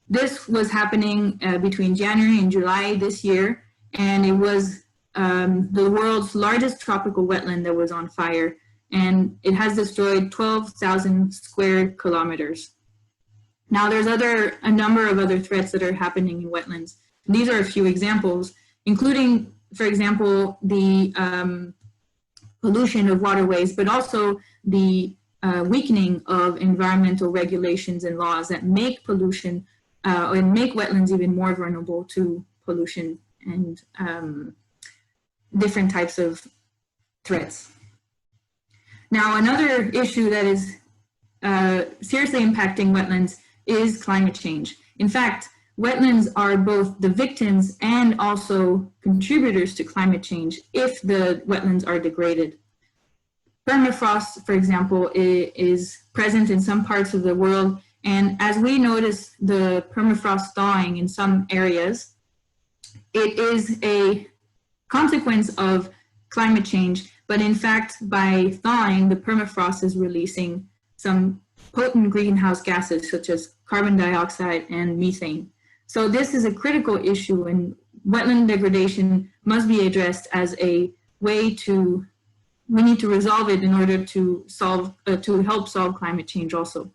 This was happening between January and July this year, and it was the world's largest tropical wetland that was on fire, and it has destroyed 12,000 square kilometers. Now, there's a number of other threats that are happening in wetlands. These are a few examples, including, for example, the pollution of waterways, but also the weakening of environmental regulations and laws that make pollution and make wetlands even more vulnerable to pollution and different types of threats. Now, another issue that is seriously impacting wetlands is climate change. In fact, wetlands are both the victims and also contributors to climate change if the wetlands are degraded. Permafrost, for example, is present in some parts of the world, and as we notice the permafrost thawing in some areas, it is a consequence of climate change, but in fact, by thawing, the permafrost is releasing some potent greenhouse gases such as carbon dioxide and methane. So this is a critical issue, and wetland degradation must be addressed as a way to, we need to resolve it in order to help solve climate change also.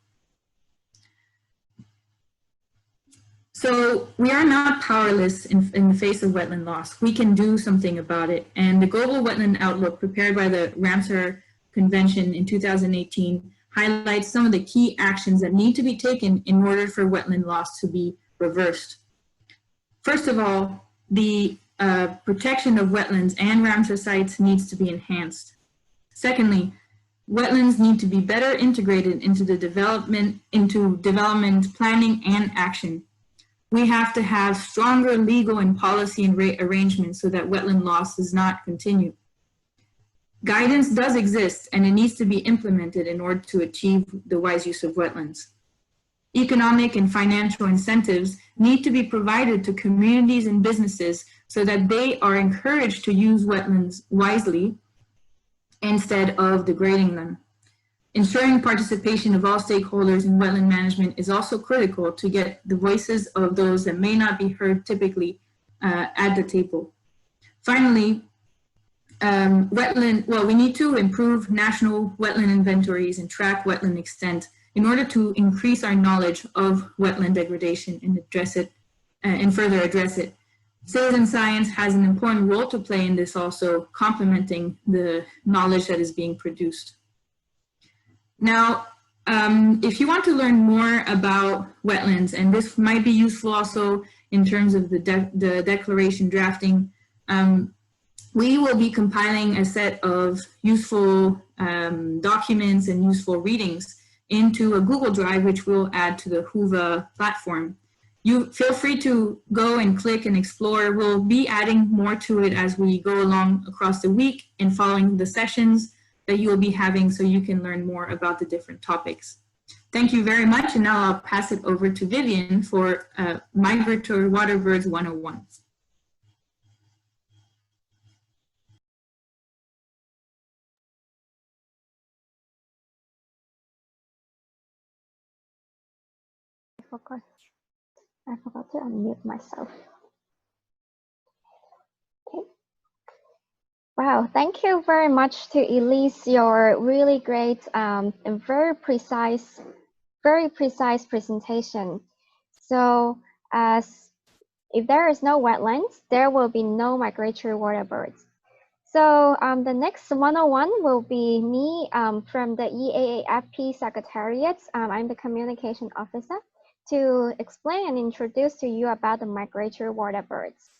So we are not powerless in the face of wetland loss. We can do something about it. And the Global Wetland Outlook prepared by the Ramsar Convention in 2018 highlights some of the key actions that need to be taken in order for wetland loss to be reversed. First of all, the protection of wetlands and Ramsar sites needs to be enhanced. Secondly, wetlands need to be better integrated into development planning and action. We have to have stronger legal and policy and arrangements so that wetland loss does not continue. Guidance does exist, and it needs to be implemented in order to achieve the wise use of wetlands. Economic and financial incentives need to be provided to communities and businesses so that they are encouraged to use wetlands wisely instead of degrading them. Ensuring participation of all stakeholders in wetland management is also critical to get the voices of those that may not be heard typically at the table. Finally, we need to improve national wetland inventories and track wetland extent in order to increase our knowledge of wetland degradation and address it and further address it. Citizen science has an important role to play in this, also complementing the knowledge that is being produced. Now, if you want to learn more about wetlands, and this might be useful also in terms of the declaration drafting, we will be compiling a set of useful documents and useful readings into a Google Drive, which we'll add to the Whova platform. You feel free to go and click and explore. We'll be adding more to it as we go along across the week and following the sessions that you will be having, so you can learn more about the different topics. Thank you very much, and now I'll pass it over to Vivian for Migratory Waterbirds 101. I forgot to unmute myself. Okay. Wow, thank you very much to Elise, your really great and very precise presentation. So if there is no wetlands, there will be no migratory water birds. So the next 101 will be me from the EAAFP Secretariat. I'm the communication officer, to explain and introduce to you about the migratory water birds.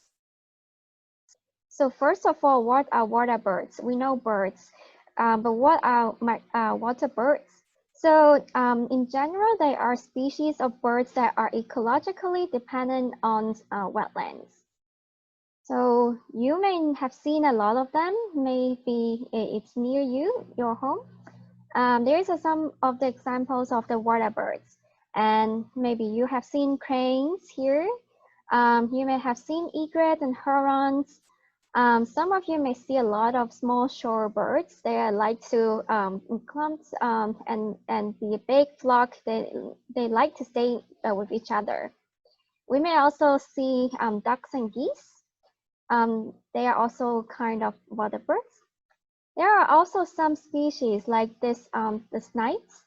So first of all, what are water birds? We know birds, but what are water birds? So in general, they are species of birds that are ecologically dependent on wetlands. So you may have seen a lot of them. Maybe it's near you, your home. There is some of the examples of the water birds. And maybe you have seen cranes here. You may have seen egret and herons. Some of you may see a lot of small shorebirds. They like to in clumps and be a big flock. They like to stay with each other. We may also see ducks and geese. They are also kind of water birds. There are also some species like this, the snipes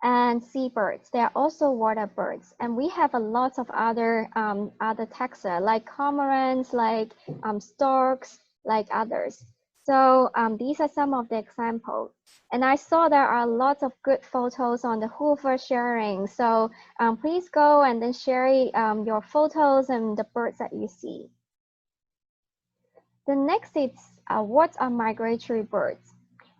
and seabirds. They are also water birds, and we have a lot of other taxa like cormorants, like storks, like others. So these are some of the examples. And I saw there are lots of good photos on the Whova sharing. So please go and then share your photos and the birds that you see. The next is what are migratory birds?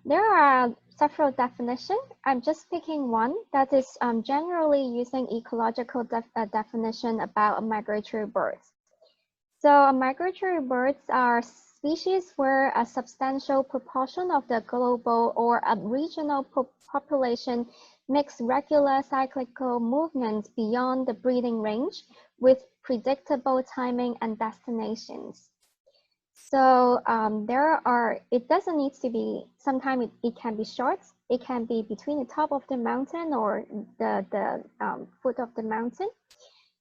There are several definitions. I'm just picking one that is generally using ecological definition about migratory birds. So migratory birds are species where a substantial proportion of the global or a regional population makes regular cyclical movements beyond the breeding range with predictable timing and destinations. So it doesn't need to be, sometimes it can be short. It can be between the top of the mountain or the foot of the mountain.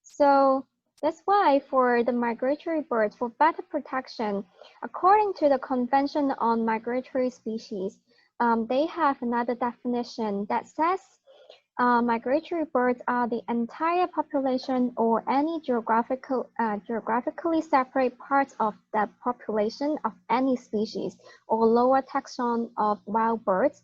So that's why for the migratory birds, for better protection, according to the Convention on Migratory Species, they have another definition that says migratory birds are the entire population or any geographically separate parts of the population of any species or lower taxon of wild birds.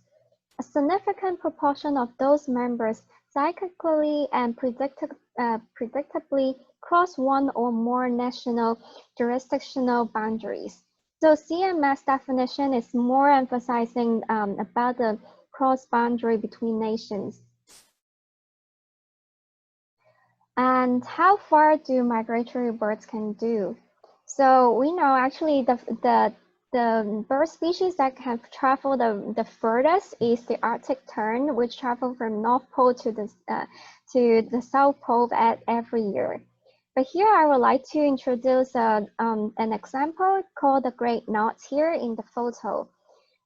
A significant proportion of those members cyclically and predictably cross one or more national jurisdictional boundaries. So CMS definition is more emphasizing about the cross-boundary between nations. And how far do migratory birds can do? So we know actually the bird species that can travel the furthest is the Arctic tern, which travel from North Pole to the South Pole every year. But here I would like to introduce an example called the great knot here in the photo.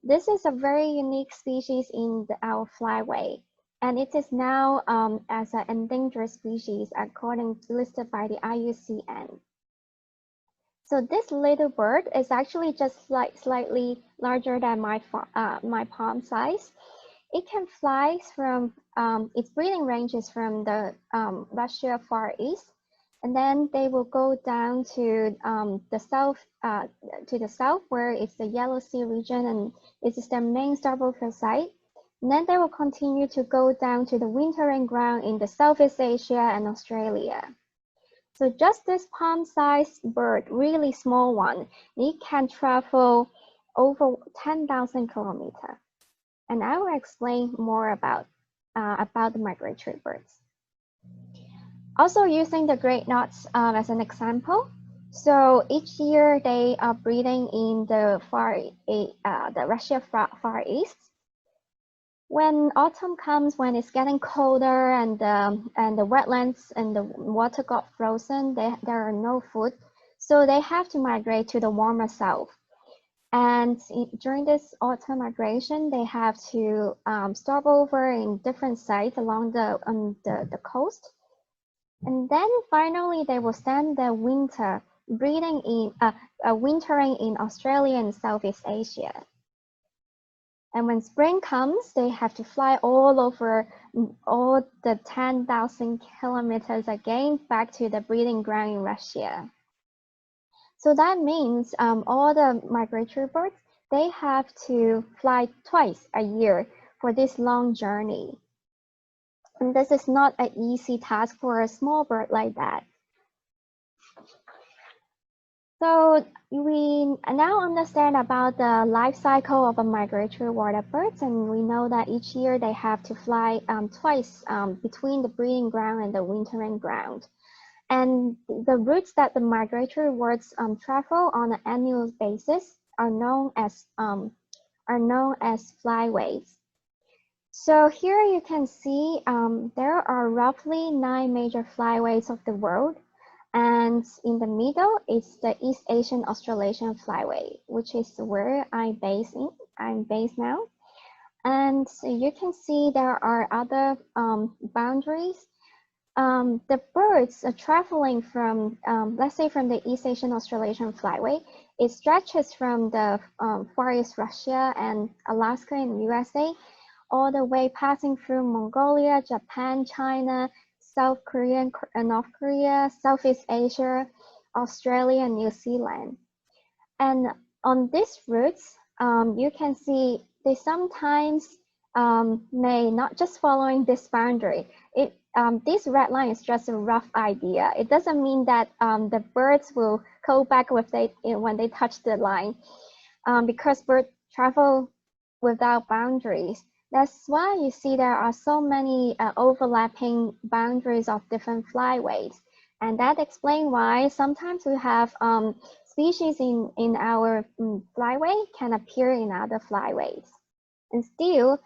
This is a very unique species in our flyway. And it is now as an endangered species according listed by the IUCN. So this little bird is actually just slightly larger than my palm size. It can fly from, its breeding range is from the Russia Far East. And then they will go down to the south where it's the Yellow Sea region, and it is their main stopover site. And then they will continue to go down to the wintering ground in the Southeast Asia and Australia. So just this palm-sized bird, really small one, it can travel over 10,000 kilometers. And I will explain more about the migratory birds. Also using the great knots as an example. So each year they are breeding in the Russia Far East. When autumn comes, when it's getting colder and the wetlands and the water got frozen, there are no food, so they have to migrate to the warmer south. And during this autumn migration, they have to stop over in different sites along the coast. And then finally, they will spend their winter breeding wintering in Australia and Southeast Asia. And when spring comes, they have to fly all over all the 10,000 kilometers again back to the breeding ground in Russia. So that means all the migratory birds, they have to fly twice a year for this long journey. And this is not an easy task for a small bird like that. So we now understand about the life cycle of a migratory water birds, and we know that each year they have to fly twice between the breeding ground and the wintering ground. And the routes that the migratory birds travel on an annual basis are known as flyways. So here you can see there are roughly 9 major flyways of the world. And in the middle is the East Asian Australasian Flyway, which is where I'm based now. And you can see there are other boundaries. The birds are traveling from, let's say from the East Asian Australasian Flyway, it stretches from the Far East Russia and Alaska in the USA, all the way passing through Mongolia, Japan, China, South Korea, North Korea, Southeast Asia, Australia, and New Zealand. And on these routes, you can see they sometimes may not just following this boundary. This red line is just a rough idea. It doesn't mean that the birds will go back when they touch the line, because birds travel without boundaries. That's why you see there are so many overlapping boundaries of different flyways. And that explains why sometimes we have species in our flyway can appear in other flyways. And still,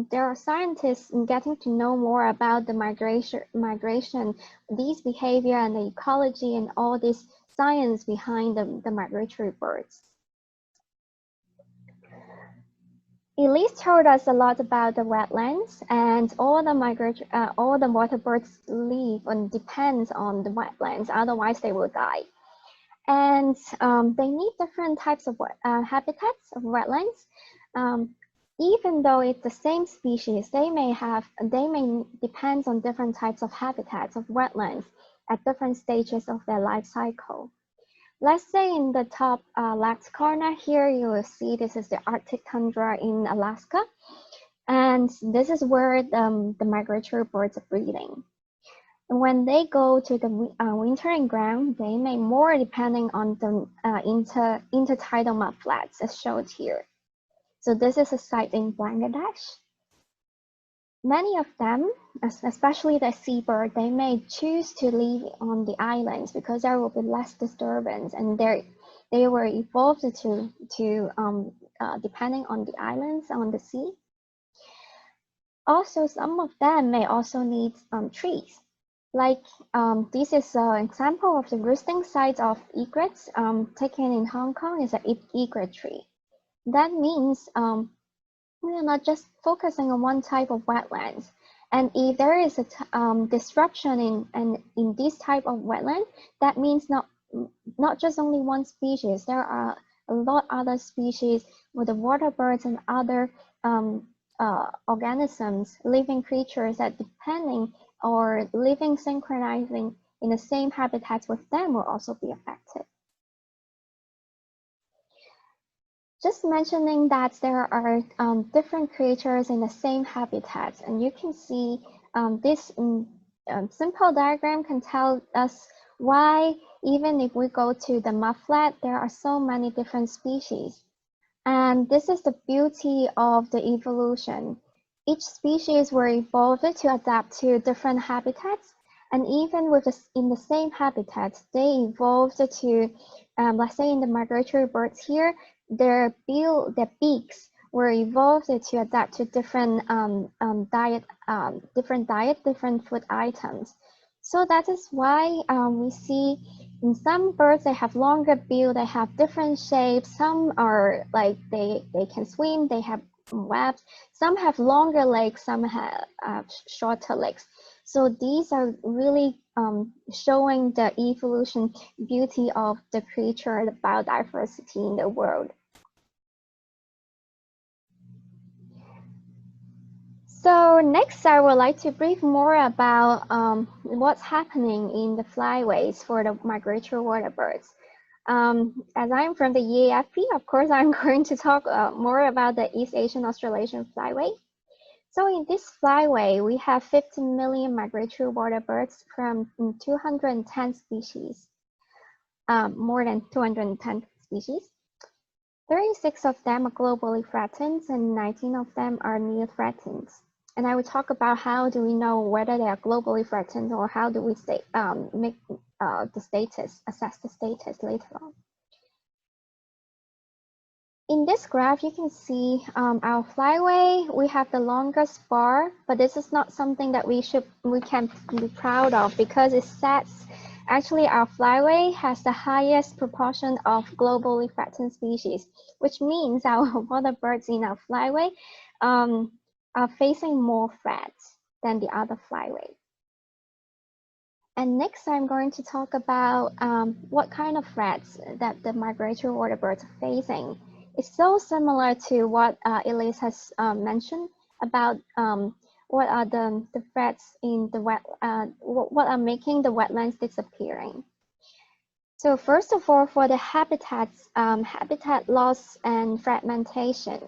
there are scientists getting to know more about the migration, these behavior and the ecology and all this science behind the migratory birds. Elise told us a lot about the wetlands, and all the water birds live and depends on the wetlands, otherwise they will die. And they need different types of habitats of wetlands. Even though it's the same species, they may depend on different types of habitats of wetlands at different stages of their life cycle. Let's say in the top left corner here, you will see this is the Arctic tundra in Alaska. And this is where the migratory birds are breeding. And when they go to the wintering ground, they may more depending on the intertidal mudflats as shown here. So this is a site in Bangladesh. Many of them, especially the seabird, they may choose to live on the islands because there will be less disturbance, and they were evolved to depending on the islands on the sea. Also, some of them may also need trees. Like this is an example of the roosting sites of egrets taken in Hong Kong is an egret tree. That means we are not just focusing on one type of wetlands. And if there is a disruption in this type of wetland, that means not just only one species. There are a lot other species with the water birds and other organisms, living creatures that depending or living synchronizing in the same habitats with them will also be affected. Just mentioning that there are different creatures in the same habitat, and you can see this simple diagram can tell us why, even if we go to the mudflat, there are so many different species. And this is the beauty of the evolution. Each species were evolved to adapt to different habitats, and even in the same habitat, they evolved to, let's say in the migratory birds here, their beaks were evolved to adapt to different different food items. So that is why we see in some birds they have longer bill, they have different shapes. Some are like they can swim, they have webs. Some have longer legs, some have shorter legs. So these are really showing the evolution beauty of the creature, the biodiversity in the world. So next, I would like to brief more about what's happening in the flyways for the migratory water birds. As I'm from the EAAFP, of course, I'm going to talk more about the East Asian Australasian flyway. So in this flyway, we have 15 million migratory water birds from 210 species, more than 210 species. 36 of them are globally threatened and 19 of them are near threatened. And I will talk about how do we know whether they are globally threatened or how do we say, make the status, assess the status later on. In this graph, you can see our flyway, we have the longest bar, but this is not something that we can be proud of because it sets, actually our flyway has the highest proportion of globally threatened species, which means our water birds in our flyway are facing more threats than the other flyway. And next, I'm going to talk about what kind of threats that the migratory water birds are facing. It's so similar to what Elise has mentioned about what are the threats in the what are making the wetlands disappearing. So first of all, for the habitats, habitat loss and fragmentation.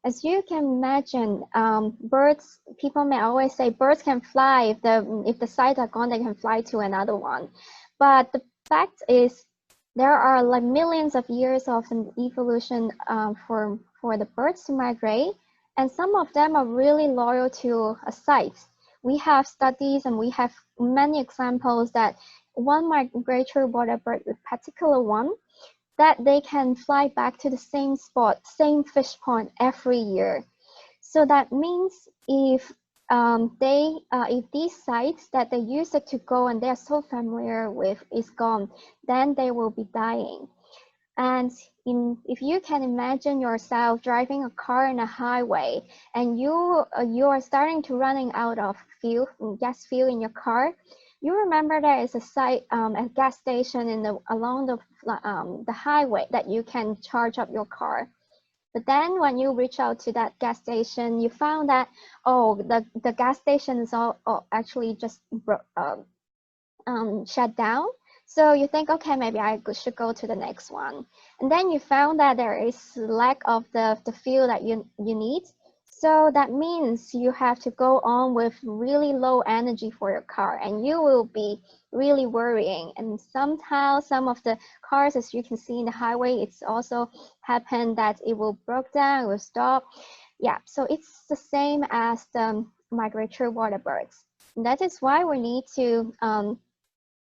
As you can imagine, birds, people may always say birds can fly. If the sites are gone, they can fly to another one. But the fact is, there are like millions of years of an evolution for the birds to migrate. And some of them are really loyal to a site. We have studies and we have many examples that one migratory water bird, a particular one, that they can fly back to the same spot, same fish pond every year. So that means if these sites that they used to go and they're so familiar with is gone, then they will be dying. And if you can imagine yourself driving a car in a highway and you are starting to running out of fuel, gas fuel in your car, you remember there is a site, a gas station along the highway that you can charge up your car. But then when you reach out to that gas station, you found that, oh, the gas station is actually just shut down. So you think, okay, maybe I should go to the next one. And then you found that there is lack of the fuel that you need. So that means you have to go on with really low energy for your car and you will be really worrying. And somehow some of the cars, as you can see in the highway, it's also happened that it will break down, it will stop. Yeah, so it's the same as the migratory water birds. And that is why we need to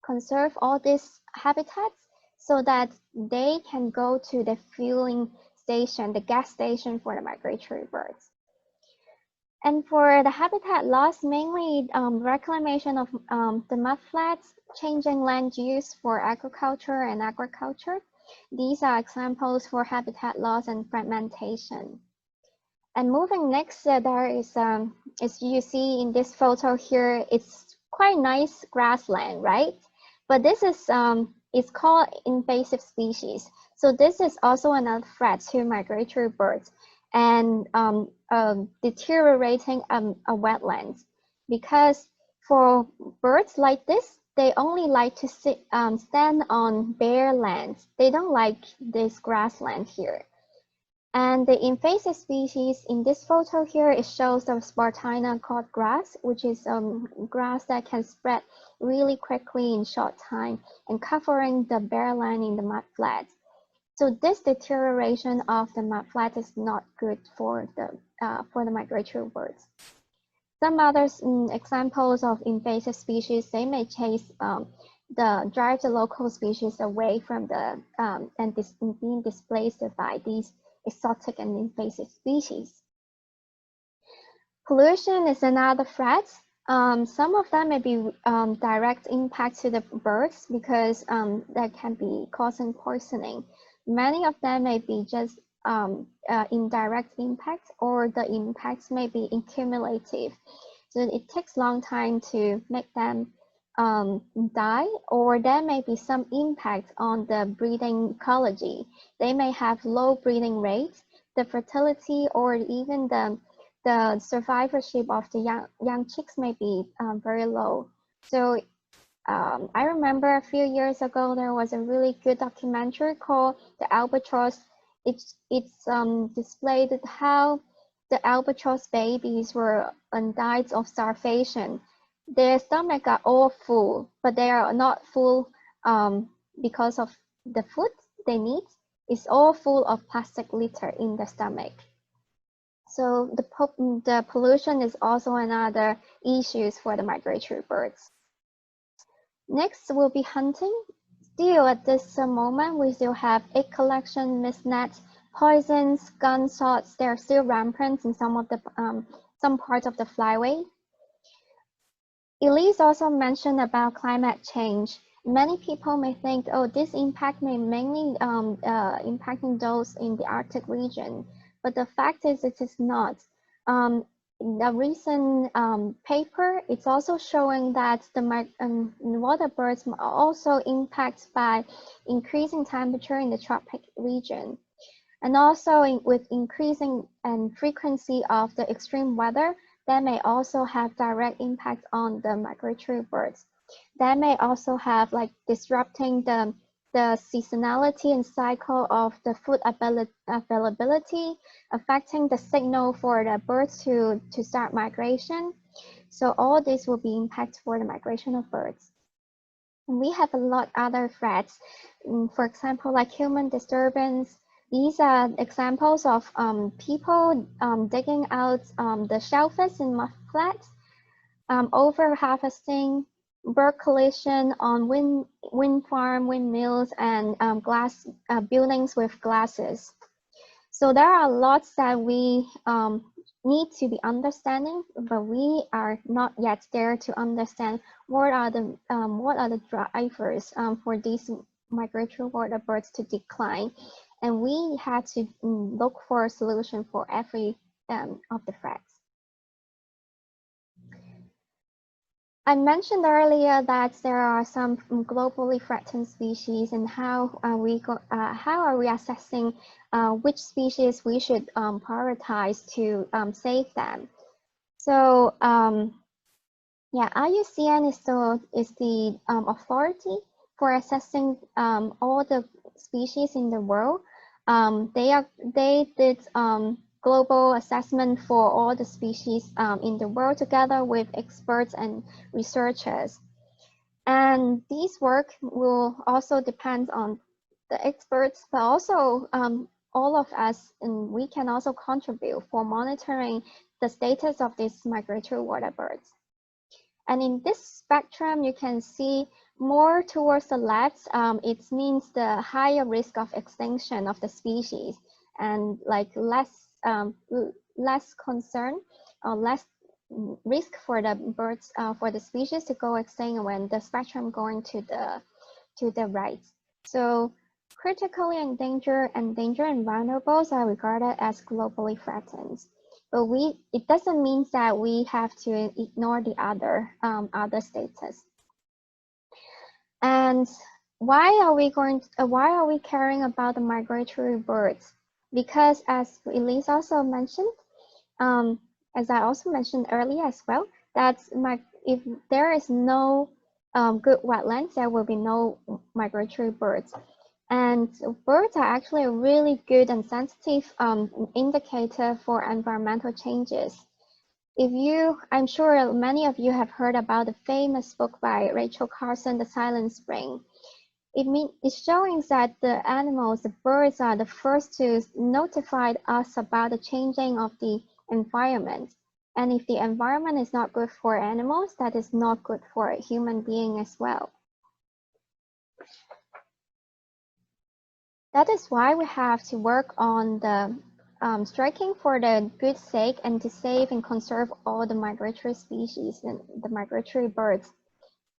conserve all these habitats so that they can go to the fueling station, the gas station for the migratory birds. And for the habitat loss, mainly reclamation of the mudflats, changing land use for agriculture and agriculture. These are examples for habitat loss and fragmentation. And moving next, there is, as you see in this photo here, it's quite nice grassland, right? But this is it's called invasive species. So this is also another threat to migratory birds and deteriorating a wetlands, because for birds like this, they only like to stand on bare lands. They don't like this grassland here. And the invasive species in this photo here, it shows the Spartina cod grass, which is grass that can spread really quickly in short time and covering the bare land in the mudflats. So this deterioration of the mudflat is not good for the migratory birds. Some other examples of invasive species, they may drive the local species away from the and being displaced by these exotic and invasive species. Pollution is another threat. Some of them may be direct impact to the birds because that can be causing poisoning. Many of them may be just indirect impact, or the impacts may be accumulative. So it takes a long time to make them die, or there may be some impact on the breeding ecology. They may have low breeding rates, the fertility, or even the survivorship of the young chicks may be very low. So I remember a few years ago, there was a really good documentary called The Albatross. It's displayed how the albatross babies were died of starvation. Their stomach are all full, but they are not full because of the food they need. It's all full of plastic litter in the stomach. So the pollution is also another issue for the migratory birds. Next will be hunting. Still at this moment, we still have egg collection, mist nets, poisons, gunshots. They are still rampant in some parts of the flyway. Elise also mentioned about climate change. Many people may think, oh, this impact may mainly impacting those in the Arctic region, but the fact is it is not. A recent paper, it's also showing that the water birds are also impacted by increasing temperature in the tropic region. And also with increasing frequency of the extreme weather, that may also have direct impact on the migratory birds. That may also have like disrupting the seasonality and cycle of the food availability, affecting the signal for the birds to start migration. So all this will be impact for the migration of birds. And we have a lot other threats. For example, like human disturbance. These are examples of people digging out the shellfish in mudflats, over harvesting, bird collision on wind farm, windmills, and glass buildings with glasses. So there are lots that we need to be understanding, but we are not yet there to understand what are the drivers for these migratory water birds to decline, and we had to look for a solution for every of the threats. I mentioned earlier that there are some globally threatened species, and how are we assessing which species we should prioritize to save them? So yeah, IUCN is the authority for assessing all the species in the world. They did global assessment for all the species in the world together with experts and researchers. And this work will also depend on the experts, but also all of us, and we can also contribute for monitoring the status of these migratory water birds. And in this spectrum, you can see more towards the left, it means the higher risk of extinction of the species, and like less concern or less risk for the birds, for the species to go extinct when the spectrum going to the right. So critically endangered and vulnerables are regarded as globally threatened. But it doesn't mean that we have to ignore the other status. And why are we caring about the migratory birds? Because as Elise also mentioned, as I also mentioned earlier as well, that if there is no good wetlands, there will be no migratory birds. And birds are actually a really good and sensitive indicator for environmental changes. I'm sure many of you have heard about the famous book by Rachel Carson, The Silent Spring. It's showing that the animals, the birds, are the first to notify us about the changing of the environment. And if the environment is not good for animals, that is not good for a human being as well. That is why we have to work on the striking for the good sake and to save and conserve all the migratory species and the migratory birds,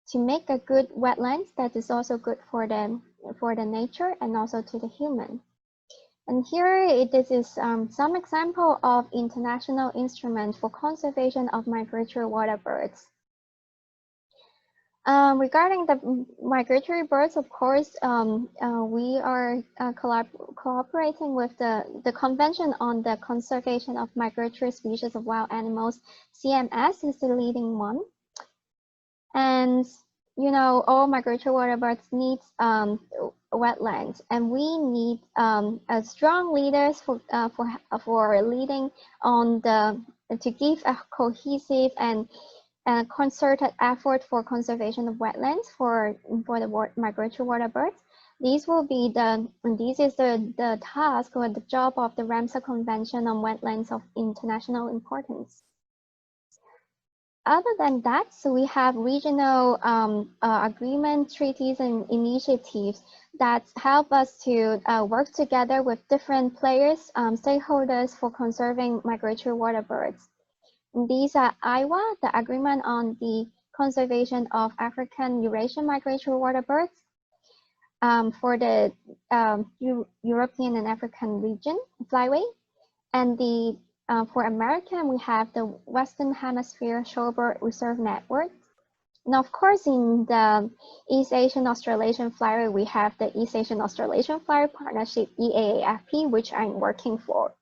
to make a good wetlands that is also good for the nature and also to the human. And here this is some example of international instruments for conservation of migratory water birds. Regarding the migratory birds, of course, we are cooperating with the Convention on the Conservation of Migratory Species of Wild Animals. CMS is the leading one. And, you know, all migratory water birds need wetlands, and we need strong leaders for leading on to give a cohesive and concerted effort for conservation of wetlands for the migratory water birds. This is the task or the job of the Ramsar Convention on Wetlands of International Importance. Other than that, so we have regional agreement, treaties, and initiatives that help us to work together with different players, stakeholders for conserving migratory water birds. These are IWA, the Agreement on the Conservation of African Eurasian Migratory Water Birds, for the European and African region, Flyway, and for American, we have the Western Hemisphere Shorebird Reserve Network. And of course, in the East Asian Australasian Flyway, we have the East Asian Australasian Flyway Partnership, EAAFP, which I'm working for.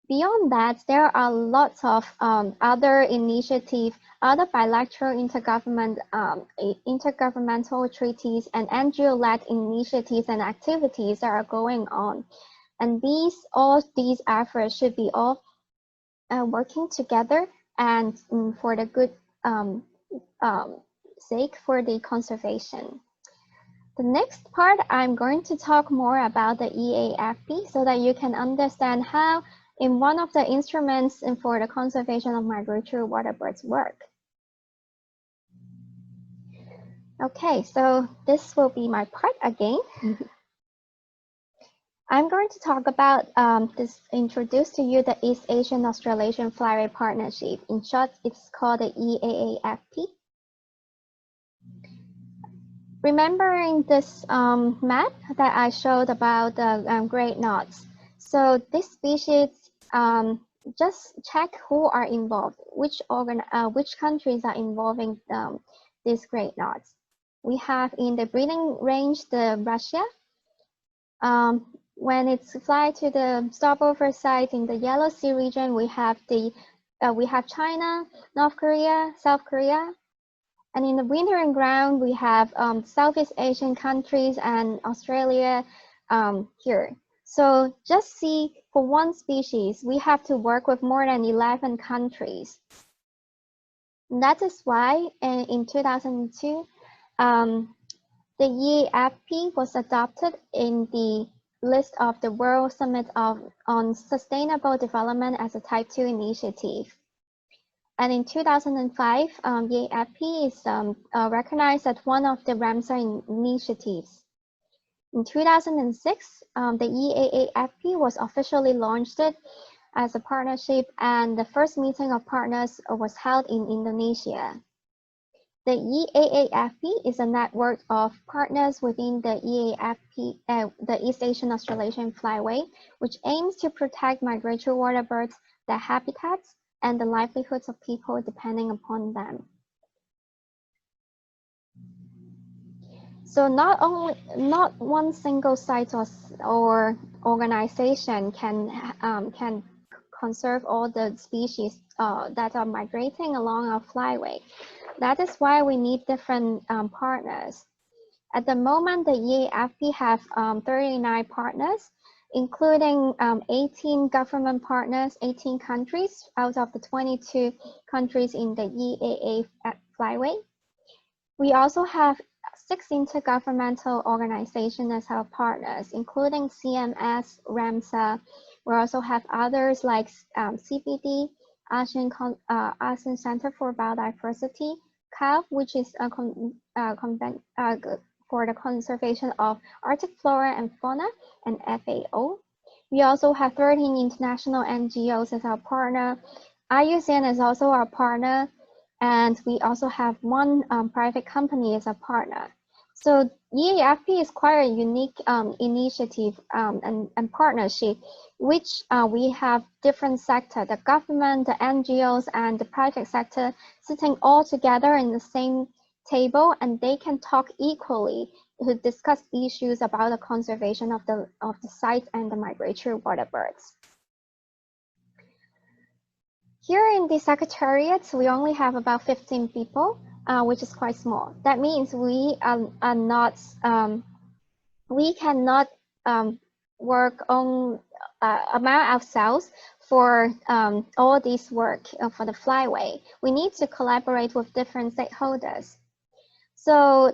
Beyond that, there are lots of other initiatives, other bilateral intergovernmental treaties and NGO-led initiatives and activities that are going on. And all these efforts should be all working together and for the good sake for the conservation. The next part, I'm going to talk more about the EAAFP so that you can understand how in one of the instruments for the conservation of migratory water birds work. Okay, so this will be my part again. I'm going to talk about introduce to you the East Asian Australasian Flyway Partnership. In short, it's called the EAAFP. Remembering this map that I showed about the great knots. So this species, just check who are involved, which countries are involving these great knots. We have in the breeding range the Russia. When it's fly to the stopover site in the Yellow Sea region, we have China, North Korea, South Korea. And in the wintering ground, we have Southeast Asian countries and Australia here. So just see, for one species, we have to work with more than 11 countries. And that is why in 2002, the EAAFP was adopted in the list of the World Summit on Sustainable Development as a Type 2 initiative. And in 2005, EAAFP is recognized as one of the Ramsar initiatives. In 2006, the EAAFP was officially launched as a partnership, and the first meeting of partners was held in Indonesia. The EAAFP is a network of partners within the EAAFP, the East Asian Australasian Flyway, which aims to protect migratory water birds, their habitats, and the livelihoods of people depending upon them. So not one single site or organization can conserve all the species that are migrating along our flyway. That is why we need different partners. At the moment, the EAAFP have 39 partners, including 18 government partners, 18 countries out of the 22 countries in the EAA Flyway. We also have 6 intergovernmental organizations as our partners, including CMS, Ramsar. We also have others like CBD, ASEAN Center for Biodiversity, CAF, which is for the conservation of Arctic flora and fauna, and FAO. We also have 13 international NGOs as our partner. IUCN is also our partner, and we also have 1 private company as a partner. So EAAFP is quite a unique initiative and partnership, which we have different sectors, the government, the NGOs, and the private sector sitting all together in the same table, and they can talk equally to discuss issues about the conservation of the sites and the migratory water birds. Here in the Secretariat, we only have about 15 people, which is quite small. That means we cannot work on among ourselves for all this work for the Flyway. We need to collaborate with different stakeholders. So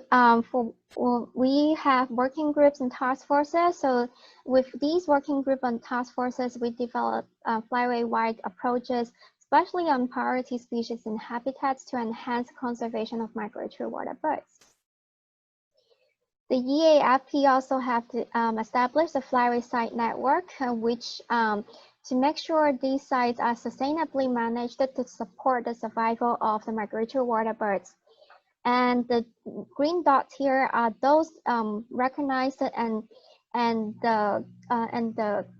we have working groups and task forces. So with these working groups and task forces, we develop Flyway-wide approaches, especially on priority species and habitats to enhance conservation of migratory water birds. The EAAFP also have to establish a Flyway site network, which to make sure these sites are sustainably managed to support the survival of the migratory water birds. And the green dots here are those recognized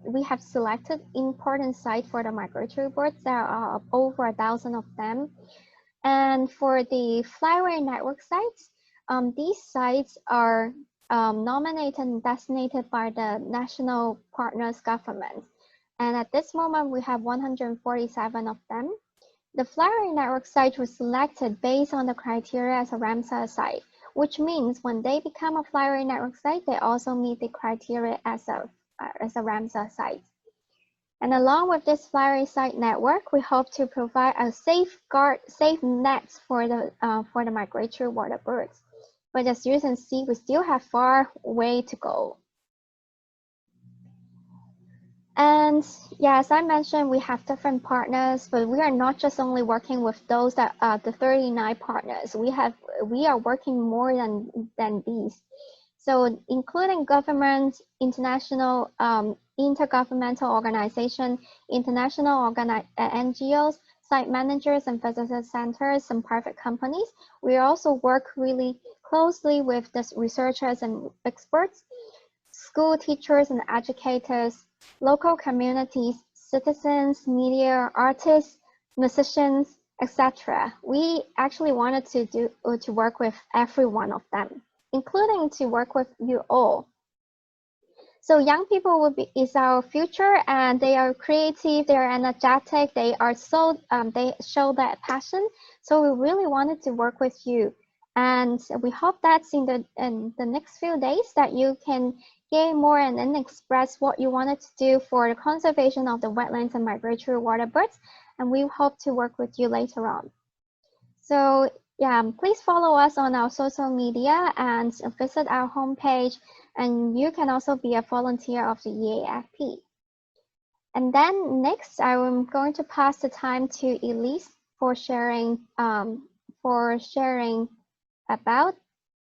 we have selected important sites for the migratory birds. There are over 1,000 of them. And for the Flyway network sites, these sites are nominated and designated by the national partners government. And at this moment, we have 147 of them. The Flyway network site was selected based on the criteria as a Ramsar site, which means when they become a Flyway network site, they also meet the criteria as a Ramsar site. And along with this Flyway site network, we hope to provide a safe nets for the migratory water birds. But as you can see, we still have far way to go. And yeah, as I mentioned, we have different partners, but we are not just only working with those that are the 39 partners. We are working more than these. So including government, international, intergovernmental organization, international NGOs, site managers and visitor centers, and private companies. We also work really closely with the researchers and experts, school teachers and educators, local communities, citizens, media, artists, musicians, etc. We actually wanted to work with every one of them, including to work with you all. So young people is our future, and they are creative, they are energetic, they show that passion. So we really wanted to work with you, and we hope that in the next few days that you can gain more and then express what you wanted to do for the conservation of the wetlands and migratory water birds, and we hope to work with you later on. So yeah, please follow us on our social media and visit our homepage, and you can also be a volunteer of the EAAFP. And then next, I am going to pass the time to Elise for sharing about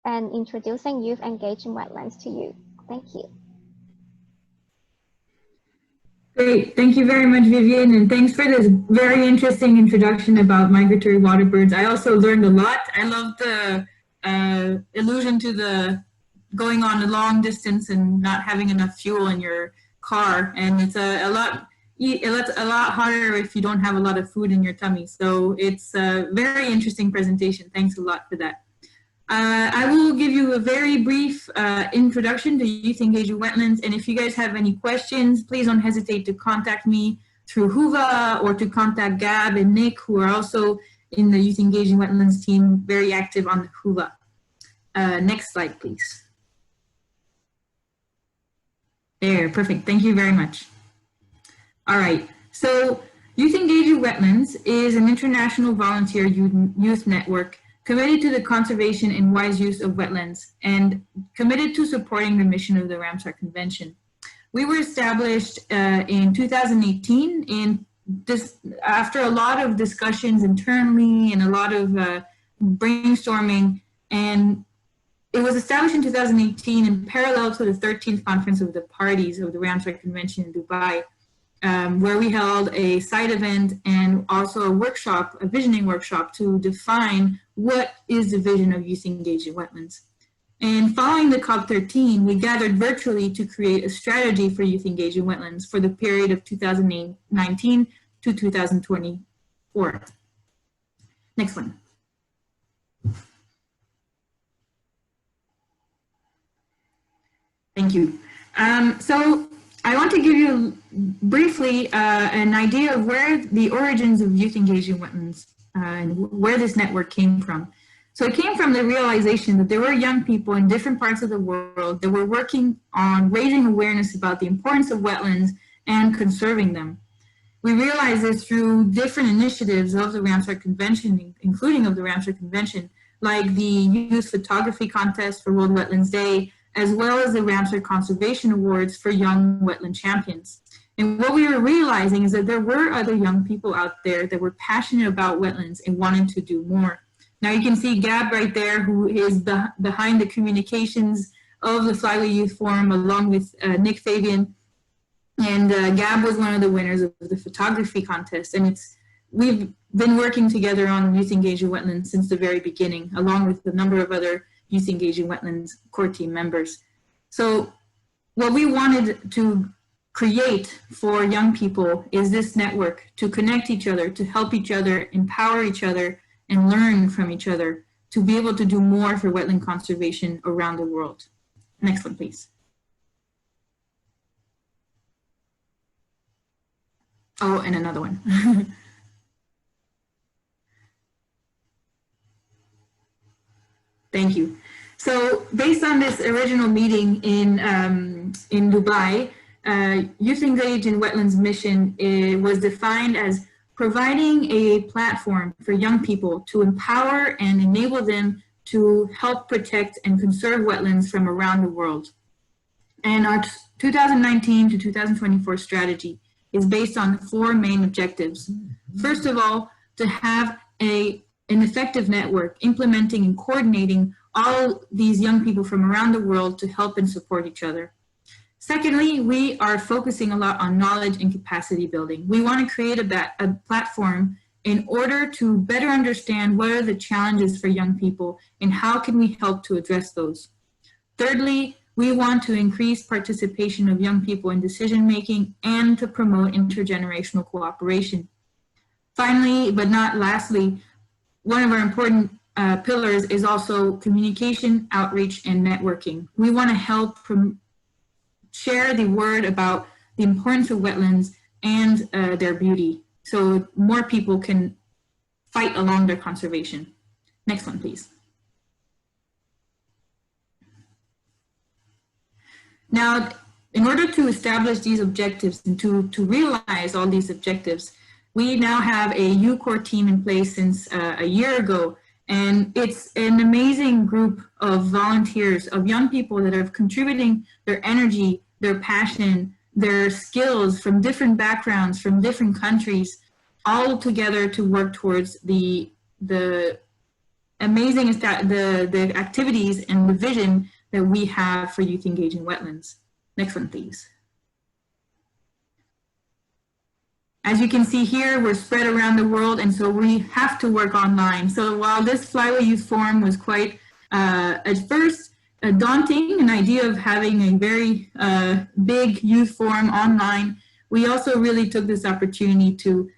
and introducing youth engaged in wetlands to you. Thank you. Great, thank you very much, Vivian, and thanks for this very interesting introduction about migratory water birds. I also learned a lot. I love the allusion to the going on a long distance and not having enough fuel in your car, and it's a lot harder if you don't have a lot of food in your tummy. So it's a very interesting presentation. Thanks a lot for that. I will give you a very brief introduction to Youth Engaged in Wetlands, and if you guys have any questions, please don't hesitate to contact me through Huva or to contact Gab and Nick, who are also in the Youth Engaging Wetlands team, very active on the hula. Next slide, please. There, perfect. Thank you very much. All right, so Youth Engaging Wetlands is an international volunteer youth network committed to the conservation and wise use of wetlands and committed to supporting the mission of the Ramsar Convention. We were established in 2018 after a lot of discussions internally and a lot of brainstorming, and it was established in 2018 in parallel to the 13th Conference of the Parties of the Ramsar Convention in Dubai, where we held a side event and also a workshop, a visioning workshop, to define what is the vision of Youth Engaging Wetlands. And following the COP13, we gathered virtually to create a strategy for Youth Engaging Wetlands for the period of 2019 to 2024. Next one. Thank you. So I want to give you briefly an idea of where the origins of Youth Engaging Wetlands and where this network came from. So it came from the realization that there were young people in different parts of the world that were working on raising awareness about the importance of wetlands and conserving them. We realized this through different initiatives of the Ramsar Convention, including of the Ramsar Convention, like the Youth Photography Contest for World Wetlands Day, as well as the Ramsar Conservation Awards for Young Wetland Champions. And what we were realizing is that there were other young people out there that were passionate about wetlands and wanted to do more. Now you can see Gab right there, who is behind the communications of the Flyway Youth Forum, along with Nick Fabian. And Gab was one of the winners of the photography contest. And we've been working together on Youth Engaging Wetlands since the very beginning, along with a number of other Youth Engaging Wetlands core team members. So what we wanted to create for young people is this network to connect each other, to help each other, empower each other, and learn from each other to be able to do more for wetland conservation around the world. Next one, please. Oh, and another one. Thank you. So based on this original meeting in Dubai, Youth Engaging Wetlands mission was defined as providing a platform for young people to empower and enable them to help protect and conserve wetlands from around the world. And our 2019 to 2024 strategy is based on 4 main objectives. First of all, to have an effective network implementing and coordinating all these young people from around the world to help and support each other. Secondly, we are focusing a lot on knowledge and capacity building. We want to create a platform in order to better understand what are the challenges for young people and how can we help to address those. Thirdly, we want to increase participation of young people in decision making and to promote intergenerational cooperation. Finally, but not lastly, one of our important pillars is also communication, outreach, and networking. We want to help share the word about the importance of wetlands and their beauty, so more people can fight along their conservation. Next one, please. Now, in order to establish these objectives and to realize all these objectives, we now have a U-Core team in place since a year ago. And it's an amazing group of volunteers, of young people that are contributing their energy, their passion, their skills from different backgrounds, from different countries, all together to work towards the amazing, the activities and the vision that we have for Youth Engaging Wetlands. Next one, please. As you can see here, we're spread around the world, and so we have to work online. So while this Flyway Youth Forum was quite, at first, daunting, an idea of having a very big youth forum online, we also really took this opportunity to,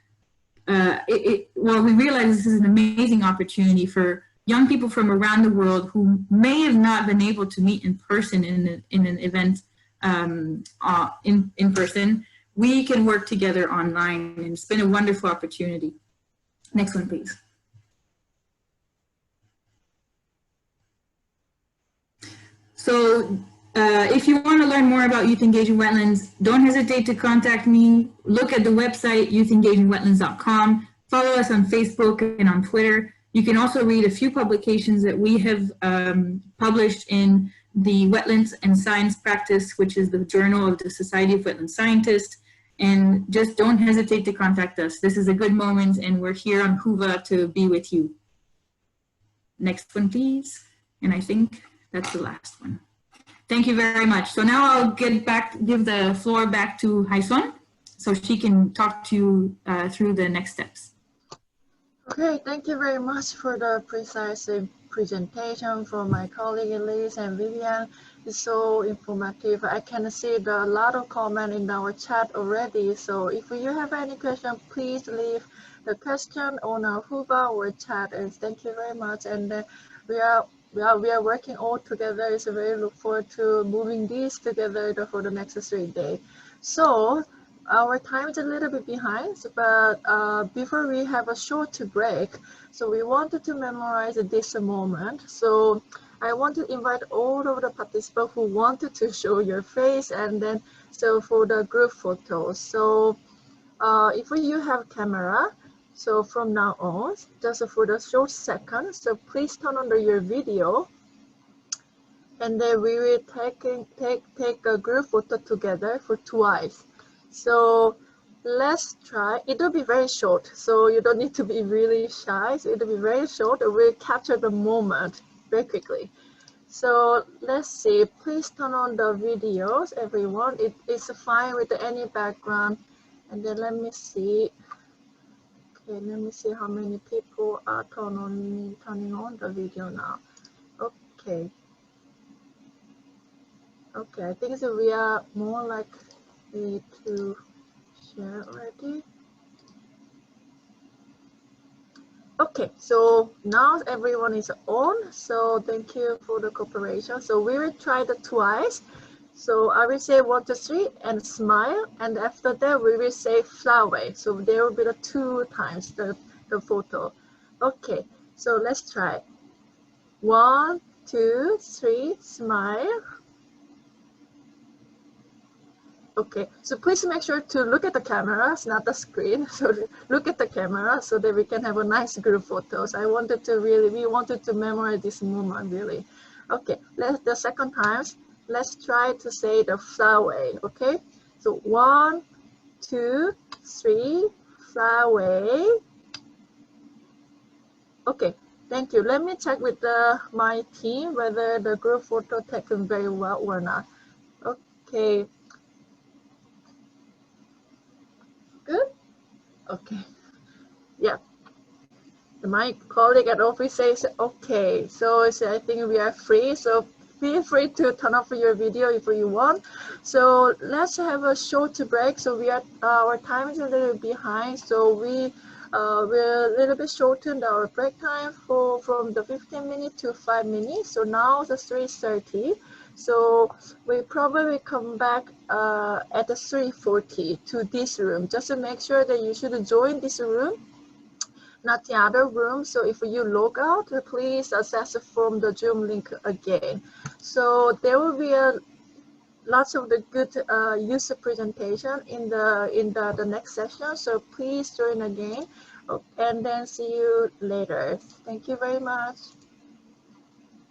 we realized this is an amazing opportunity for young people from around the world who may have not been able to meet in person in an event in person. We can work together online, and it's been a wonderful opportunity. Next one, please. So if you want to learn more about Youth Engaging Wetlands, don't hesitate to contact me. Look at the website, youthengagingwetlands.com. Follow us on Facebook and on Twitter. You can also read a few publications that we have published in the Wetlands and Science Practice, which is the journal of the Society of Wetland Scientists. And just don't hesitate to contact us. This is a good moment, and we're here on Kuva to be with you. Next one, please. And I think that's the last one. Thank you very much. So now I'll give the floor back to Haison so she can talk to you through the next steps. Okay, thank you very much for the precise presentation from my colleague Elise and Vivian. It's so informative. I can see a lot of comments in our chat already. So if you have any question, please leave the question on our Huba or chat. And thank you very much. And we are working all together. So we look forward to moving these together for the next 3 days. So our time is a little bit behind, but before we have a short break, so we wanted to memorize this moment. So I want to invite all of the participants who wanted to show your face, and then so for the group photos. So if you have camera, so from now on, just for the short second, so please turn on your video, and then we will take a group photo together for twice. So let's try. It will be very short, so you don't need to be really shy. So it will be very short. We'll capture the moment very quickly. So let's see. Please turn on the videos, everyone. It is fine with any background. And then let me see. Okay, let me see how many people are turning on the video now. Okay. Okay, I think so we are more like to share already. Okay, so now everyone is on. So thank you for the cooperation. So we will try the twice. So I will say 1, 2, 3 and smile. And after that, we will say Flyway. So there will be the 2 times the photo. Okay, so let's try. 1, 2, 3, smile. Okay, so please make sure to look at the cameras, not the screen. So look at the camera so that we can have a nice group photos. We wanted to memorize this moment really. Okay, the second time, let's try to say the Flyway. Okay, so 1, 2, 3, Flyway. Okay, thank you. Let me check with my team whether the group photo taken very well or not. Okay. Good. Okay. Yeah. My colleague at office says okay. So I think we are free. So feel free to turn off your video if you want. So let's have a short break. So our time is a little behind. So we'll a little bit shortened our break time from the 15 minutes to 5 minutes. So now it's 3:30. So we probably come back at 3:40 to this room. Just to make sure that you should join this room, not the other room. So if you log out, please access from the Zoom link again. So there will be lots of the good user presentation in the next session. So please join again, and then see you later. Thank you very much.